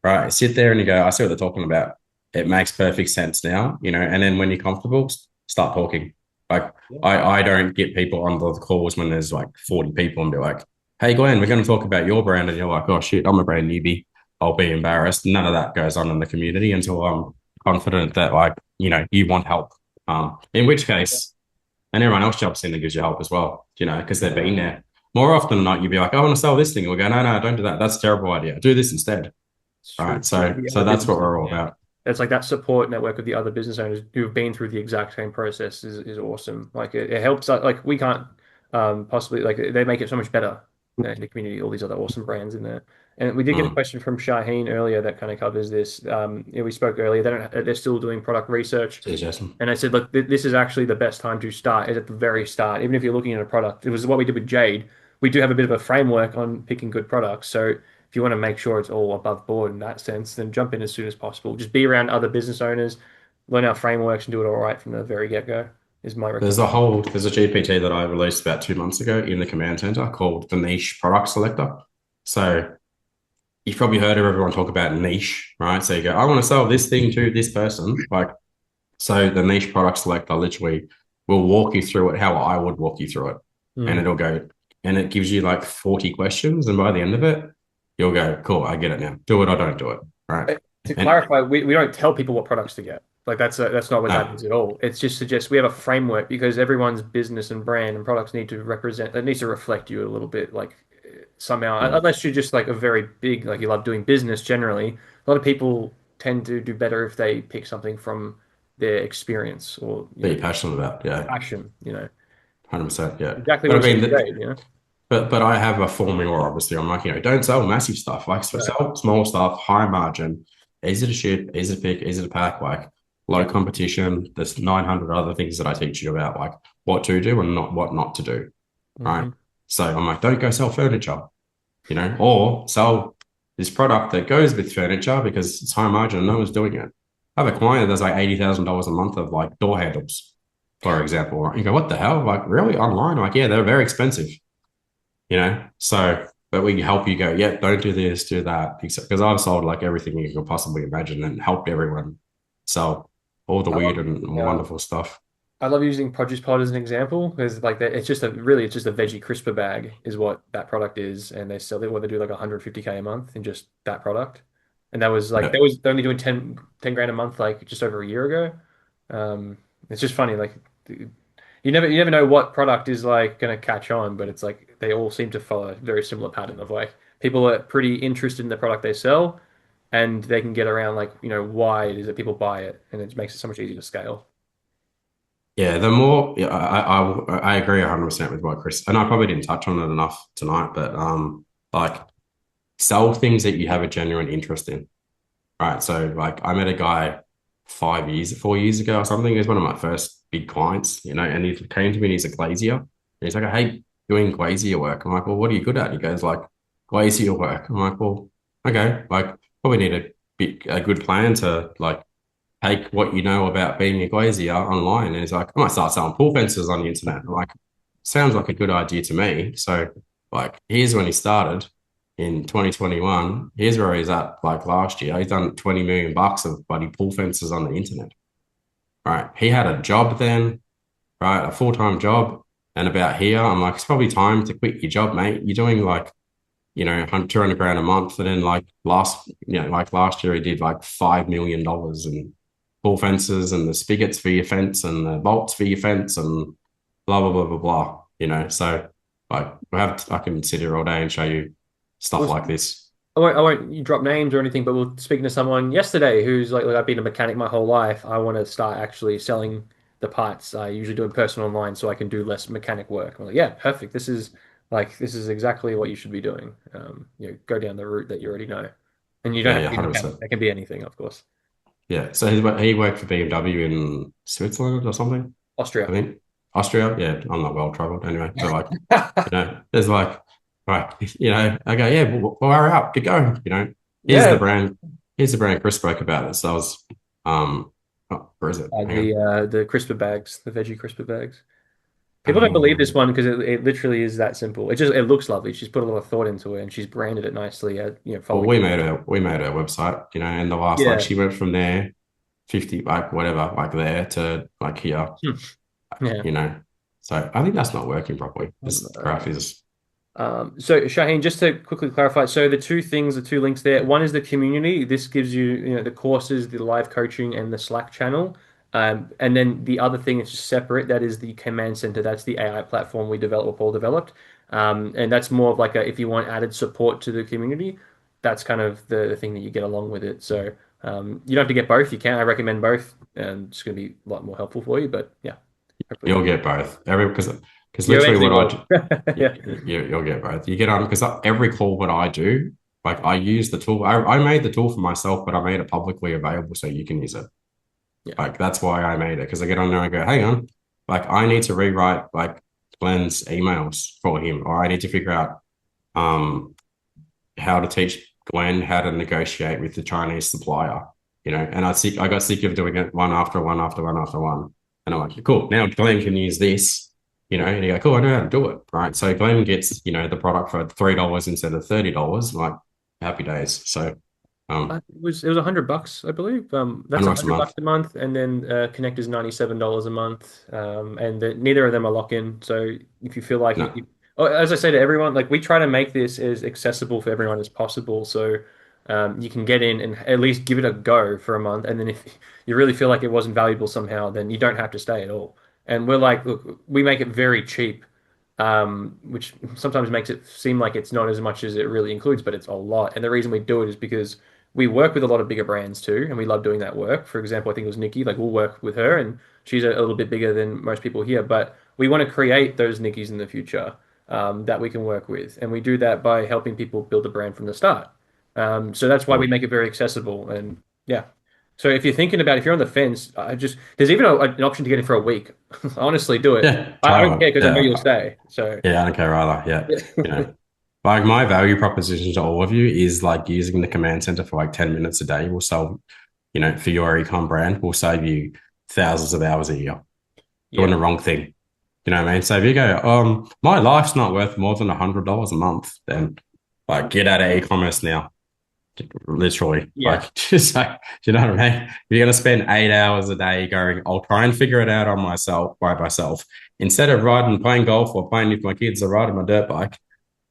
right? Sit there and you go, I see what they're talking about. It makes perfect sense now, and then when you're comfortable, start talking. Like I don't get people on the calls when there's like 40 people and be like, hey Glenn, we're going to talk about your brand. And you're like, oh shit, I'm a brand newbie. I'll be embarrassed. None of that goes on in the community until I'm confident that you want help. In which case, and everyone else jumps in and gives you help as well, because they've been there. More often than not, you'd be like, I want to sell this thing. And we'll go, no, don't do that. That's a terrible idea. Do this instead. All right. So that's what we're all about.
It's like that support network of the other business owners who've been through the exact same process is awesome. Like it helps. Like we can't possibly like they make it so much better in the community. All these other awesome brands in there. And we did get a question from Shaheen earlier that kind of covers this. We spoke earlier. They're still doing product research.
Cheers, Jason.
And I said, look, this is actually the best time to start. Is at the very start. Even if you're looking at a product, it was what we did with Jade. We do have a bit of a framework on picking good products. So if you want to make sure it's all above board in that sense, then jump in as soon as possible. Just be around other business owners, learn our frameworks, and do it all right from the very get-go. Is my recommendation.
There's a GPT that I released about 2 months ago in the command center called the niche product selector. So you've probably heard everyone talk about niche, right? So you go, I want to sell this thing to this person. So the niche product selector literally will walk you through it how I would walk you through it. And it'll go, and it gives you like 40 questions. And by the end of it, you'll go, cool, I get it now. Do it or don't do it. Right.
To clarify, we don't tell people what products to get. Like that's not what that is at all. It's just suggests we have a framework because everyone's business and brand and products need to represent. It needs to reflect you a little bit, like somehow. Unless you're just like a very big, like you love doing business generally. A lot of people tend to do better if they pick something from their experience or
be passionate about. Yeah.
Passion.
100%. Yeah.
Exactly what I mean.
But I have a formula, obviously. I'm like, don't sell massive stuff. Like, sell small stuff, high margin, easy to ship, easy to pick, easy to pack, like low competition. There's 900 other things that I teach you about, like what to do and what not to do. Right. So I'm like, don't go sell furniture, or sell this product that goes with furniture because it's high margin and no one's doing it. I have a client that does like $80,000 a month of like door handles, for example. Right? You go, what the hell? Like, really? Online? Like, yeah, they're very expensive. But we help you go, yeah, don't do this, do that. Because I've sold like everything you can possibly imagine and helped everyone sell all the weird and wonderful stuff.
I love using Produce Pod as an example because like it's just a veggie crisper bag is what that product is, and they sell it where they do like 150K a month in just that product. And that was like they're only doing 10 grand a month like just over a year ago. It's just funny like you never know what product is like going to catch on, but it's like they all seem to follow a very similar pattern of like people are pretty interested in the product they sell, and they can get around like why it is that people buy it, and it makes it so much easier to scale.
Yeah, I agree 100% with what Chris, and I probably didn't touch on it enough tonight, but like sell things that you have a genuine interest in, right? So like I met a guy 4 years ago or something. He was one of my first big clients, and he came to me and he's a glazier. And he's like, I hate doing glazier work. I'm like, well, what are you good at? He goes like, glazier work. I'm like, well, okay, like probably need a good plan to like take what you know about being a glazier online. And he's like, I might start selling pool fences on the internet. I'm like, sounds like a good idea to me. So like, here's when he started in 2021. Here's where he's at like last year. He's done 20 million bucks of bloody pool fences on the internet. Right. He had a job then, right? A full-time job. And about here, I'm like, it's probably time to quit your job, mate. You're doing like, 200 grand a month. And then like last year, he did like $5 million in pool fences and the spigots for your fence and the bolts for your fence and blah, blah, blah, blah, blah. So like I can sit here all day and show you stuff
Well,
like this.
I won't you drop names or anything, but we're speaking to someone yesterday who's like, look, I've been a mechanic my whole life. I want to start actually selling the parts. I usually do in person online so I can do less mechanic work. I'm like, yeah, perfect. This is exactly what you should be doing. Go down the route that you already know. And you don't
Yeah,
have
yeah,
to be a mechanic.
100%.
That can be anything, of course.
Yeah. So he worked for BMW in Switzerland or something, I
Austria.
think. Austria. Yeah, I'm not well traveled anyway. But like, there's like, right, I go, yeah, well, hurry up, get going. Here's the
Yeah.
brand, here's the brand Chris spoke about it. So I was, where is it? Hang on.
The crisper bags, the veggie crisper bags. People don't believe this
Um,
one because it literally is that simple. It looks lovely. She's put a lot of thought into it and she's branded it nicely.
well,
Following.
we made her website, and the last, like,
Yeah.
she went from there, 50, like, whatever, like there to like here,
Hmm. Yeah.
you know. So I think that's not working properly. This graph is,
So Shaheen, just to quickly clarify, so the two links there. One is the community. This gives you, the courses, the live coaching, and the Slack channel. And then the other thing is just separate. That is the command center. That's the AI platform we developed, Paul developed. And that's more of like if you want added support to the community, that's kind of the thing that you get along with it. So you don't have to get both. You can. I recommend both, and it's going to be a lot more helpful for you. But yeah, hopefully
you'll get both. Because
you
literally
eventually
what I
will.
do,
Yeah.
you'll get both. You get on because every call that I do, like I use the tool. I made the tool for myself, but I made it publicly available so you can use it.
Yeah.
Like that's why I made it because I get on there and go, hang on, like I need to rewrite like Glenn's emails for him, or I need to figure out how to teach Glenn how to negotiate with the Chinese supplier, and I got sick of doing it one after one after one after one. And I'm like, cool, now Glenn can use this, and you go, cool, I know how to do it. Right. So Glenn gets, the product for $3 instead of $30, like happy days. So
It was $100, I believe. That's
$100 a
$100
month.
a month, and then Connect is $97 a month. And neither of them are lock-in. So if you feel like
No.
oh, as I say to everyone, like we try to make this as accessible for everyone as possible. So you can get in and at least give it a go for a month, and then if you really feel like it wasn't valuable somehow, then you don't have to stay at all. And we're like, look, we make it very cheap, which sometimes makes it seem like it's not as much as it really includes, but it's a lot. And the reason we do it is because we work with a lot of bigger brands too, and we love doing that work. For example, I think it was Nikki, like we'll work with her, and she's a little bit bigger than most people here, but we want to create those Nikkis in the future that we can work with. And we do that by helping people build a brand from the start. So that's why we make it very accessible. And yeah. So if you're on the fence, there's even an option to get it for a week. Honestly, do it.
Yeah,
I
try
don't
one.
care because I know you'll
Yeah.
stay. So
Yeah, I don't care either. Yeah. You
yeah.
know, like my value proposition to all of you is like using the command center for like 10 minutes a day will solve, for your ecom brand, will save you thousands of hours a year doing
Yeah.
the wrong thing. You know what I mean? So if you go, my life's not worth more than $100 a month, then like get out of e-commerce now. Literally,
Yeah.
like just like, do you know what I mean? You're gonna spend 8 hours a day going, I'll try and figure it out on myself by myself instead of playing golf or playing with my kids or riding my dirt bike.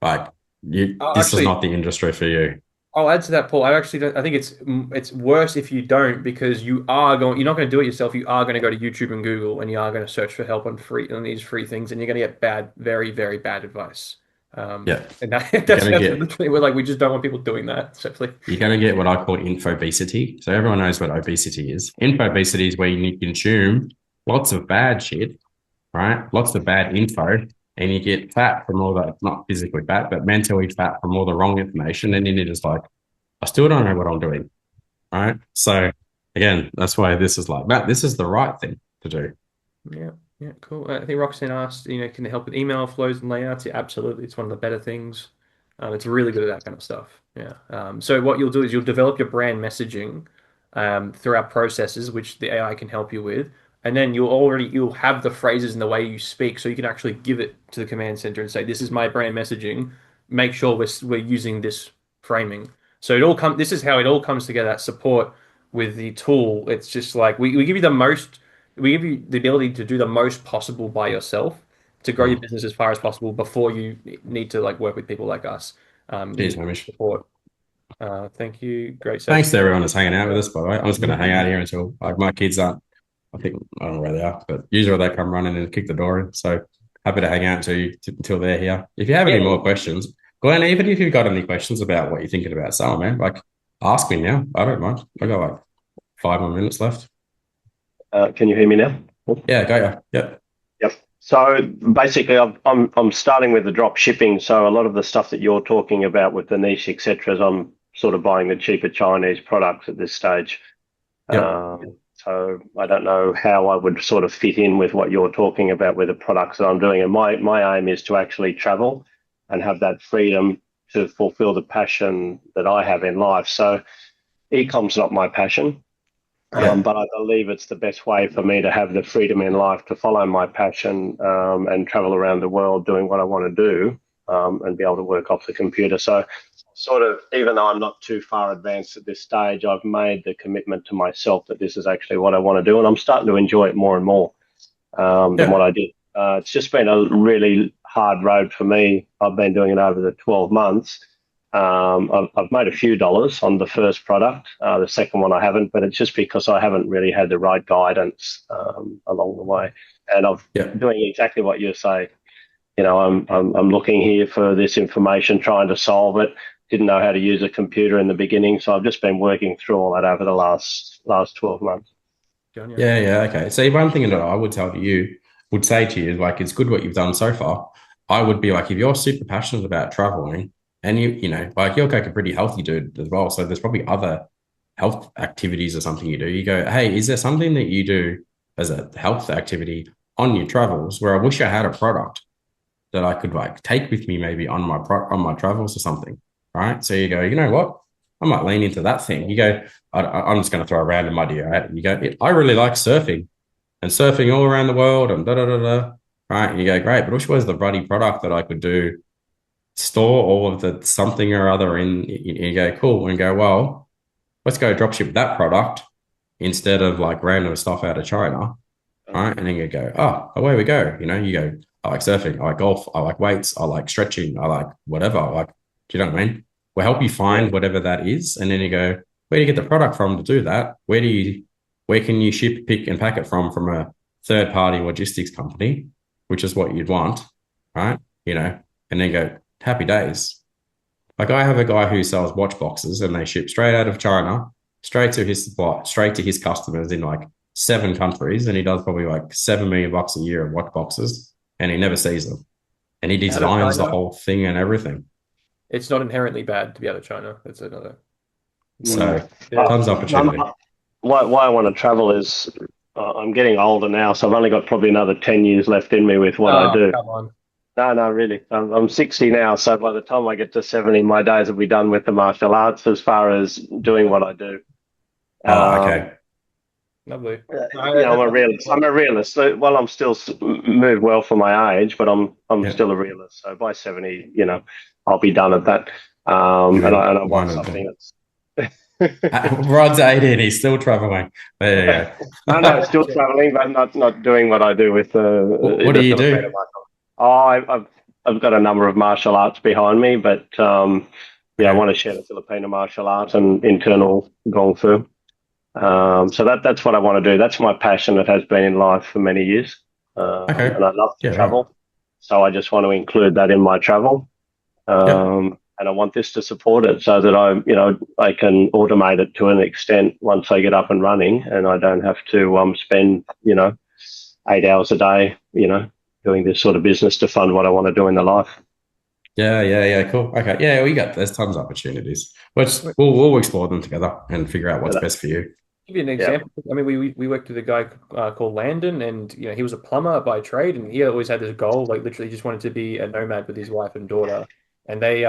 Like this is
Actually,
not the industry for you.
I'll add to that, Paul. I actually don't, I think it's worse if you don't because you're not going to do it yourself. You are going to go to YouTube and Google and you are going to search for help on these free things and you're going to get very, very bad advice.
Yeah,
And that,
you're
that's
gonna get
literally we just don't want people doing that. So please.
you're gonna get what I call infobesity. So everyone knows what obesity is. Infobesity is where you consume lots of bad shit, right? Lots of bad info, and you get fat from all that, not physically fat, but mentally fat from all the wrong information. And then you're just like, I still don't know what I'm doing, right? So again, that's why this is like that. This is the right thing to do.
Yeah, yeah, cool. I think Roxanne asked, can it help with email flows and layouts? Yeah, absolutely. It's one of the better things. It's really good at that kind of stuff. Yeah. So what you'll do is you'll develop your brand messaging, through our processes, which the AI can help you with. And then you'll have the phrases and the way you speak, so you can actually give it to the command center and say, "This is my brand messaging. Make sure we're using this framing." So this is how it all comes together. That support with the tool. It's just like we give you we give you the ability to do the most possible by yourself to grow your business as far as possible before you need to like work with people like us.
Cheers, Hamish.
Support. Thank you. Great session.
Thanks to everyone that's hanging out with us, by the way. I'm just going to hang out here until like my kids aren't. I don't know where they are, but usually they come running and kick the door in. So happy to hang out until they're here. If you have any more questions, Glenn, even if you've got any questions about what you're thinking about selling, man, like ask me now. I don't mind. I got like 5 more minutes left.
Can you hear me now?
Yeah, go yeah. Yep.
Yep. So basically, I'm starting with the drop shipping. So a lot of the stuff that you're talking about with the niche, etc., is I'm sort of buying the cheaper Chinese products at this stage.
Yep.
So I don't know how I would sort of fit in with what you're talking about with the products that I'm doing. And my aim is to actually travel and have that freedom to fulfill the passion that I have in life. So e-com's not my passion, but I believe it's the best way for me to have the freedom in life to follow my passion and travel around the world doing what I want to do and be able to work off the computer. So sort of, even though I'm not too far advanced at this stage, I've made the commitment to myself that this is actually what I want to do, and I'm starting to enjoy it more and more than what I did. It's just been a really hard road for me. I've been doing it over the 12 months. I've made a few dollars on the first product. The second one I haven't, but it's just because I haven't really had the right guidance along the way. And I'm doing exactly what you say. You know, I'm looking here for this information, trying to solve it. Didn't know how to use a computer in the beginning, so I've just been working through all that over the last 12 months.
Yeah, okay. So one thing that I would say to you, like, it's good what you've done so far. I would be like, if you're super passionate about traveling and you know, like you're like a pretty healthy dude as well, so there's probably other health activities or something you do. You go, hey, is there something that you do as a health activity on your travels where I wish I had a product that I could like take with me maybe on my travels or something, right? So you go, you know what? I might lean into that thing. You go, I'm just going to throw a random idea out. You go, I really like surfing and surfing all around the world and da-da-da-da, right? And you go, great, but which was the bloody product that I could store all of the something or other in? You go, cool, and go, well, let's go dropship that product instead of like random stuff out of China, right? And then you go, oh, away we go. You know, you go, I like surfing, I like golf, I like weights, I like stretching, I like whatever. Do you know what I mean? We'll help you find whatever that is. And then you go, where do you get the product from to do that? Where can you ship, pick, and pack it from a third-party logistics company, which is what you'd want, right? You know, and then go, happy days. Like I have a guy who sells watch boxes and they ship straight out of China, straight to his customers in like 7 countries. And he does probably like $7 million a year of watch boxes. And he never sees them. And he designs the whole thing and everything.
It's not inherently bad to be out of China. That's another.
So, tons of opportunity.
Why I want to travel is I'm getting older now, so I've only got probably another 10 years left in me with what I do.
Come on.
No, really. I'm 60 now, so by the time I get to 70, my days will be done with the martial arts as far as doing what I do.
Okay.
Lovely.
I'm a realist. So, well, I'm still moved well for my age, but I'm still a realist. So by 70, you know, I'll be done at that. And I want something that's.
Rod's 18. He's still traveling. There you
go. No, still traveling, but not doing what I do with.
What do you do?
I've got a number of martial arts behind me, but I want to share the Filipino martial arts and internal Gong Fu. So that's what I want to do. That's my passion. It has been in life for many years. And I love to travel. Right. So I just want to include that in my travel. And I want this to support it so that I can automate it to an extent once I get up and running, and I don't have to spend 8 hours a day, doing this sort of business to fund what I want to do in the life.
Yeah, cool. Okay, there's tons of opportunities. We'll explore them together and figure out what's best for you.
Give you an example. I mean, we worked with a guy called Landon, and he was a plumber by trade, and he always had this goal, like literally just wanted to be a nomad with his wife and daughter. and they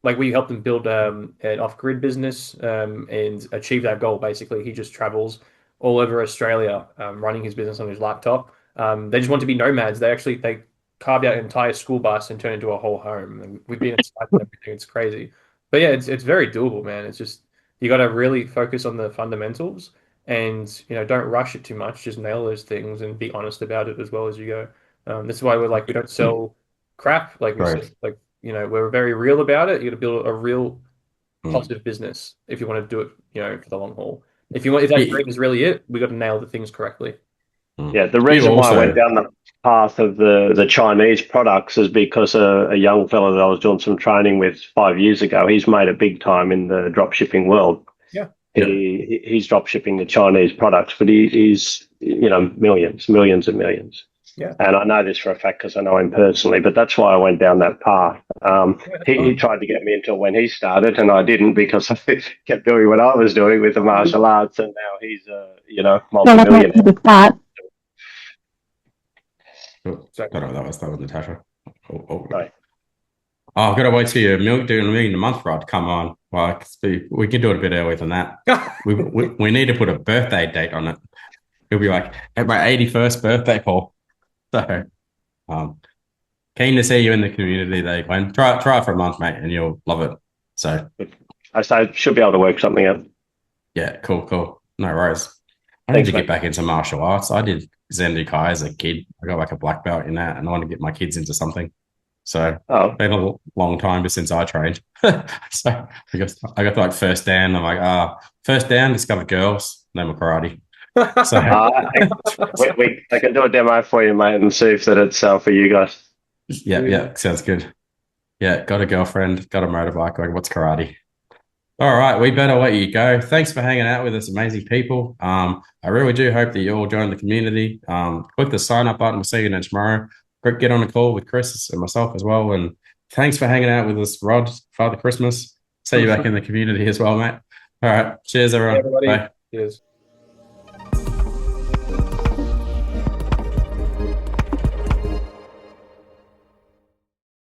like we helped him build an off-grid business and achieve that goal. Basically, he just travels all over Australia, running his business on his laptop. They just want to be nomads. They carved out an entire school bus and turned it into a whole home. And we've been inside and everything. It's crazy, but yeah, it's very doable, man. It's just you got to really focus on the fundamentals and don't rush it too much. Just nail those things and be honest about it as well as you go. That's why we don't sell crap. Like we
Right.
said, like we're very real about it. You got to build a real
Mm.
positive business if you want to do it, for the long haul. If that dream is really it, we got to nail the things correctly.
Yeah, the reason why I went down the path of the Chinese products is because a young fellow that I was doing some training with 5 years ago, he's made it big time in the drop shipping world.
Yeah.
He's drop shipping the Chinese products, but he's millions and millions.
Yeah.
And I know this for a fact because I know him personally, but that's why I went down that path. He tried to get me into it when he started, and I didn't because I kept doing what I was doing with the martial arts, and now he's multi-millionaire.
That was Natasha.
Right.
Oh, I've got to wait till you're doing $1 million a month, Rod. Come on. Well, we can do it a bit earlier than that. we need to put a birthday date on it. It'll be like at my 81st birthday, Paul. So, keen to see you in the community there, Glenn. Try it for a month, mate, and you'll love it. So,
I should be able to work something out.
Yeah, cool. No worries. I
Thanks,
need to
mate.
get back into martial arts. I did Zendikai as a kid. I got like a black belt in that, and I want to get my kids into something. So it's been a long time since I trained. So I got to like first dan. I'm like, first dan, discovered girls, no more karate. So
I can do a demo for you, mate, and see if it's for you guys.
Yeah, sounds good. Yeah, got a girlfriend, got a motorbike. Like, what's karate? All right, we better let you go. Thanks for hanging out with us, amazing people. I really do hope that you all join the community. Click the sign up button. We'll see you next tomorrow. Get on a call with Chris and myself as well. And thanks for hanging out with us, Rod, Father Christmas. See you back in the community as well, mate. All right, cheers, everyone.
Everybody.
Bye.
Cheers.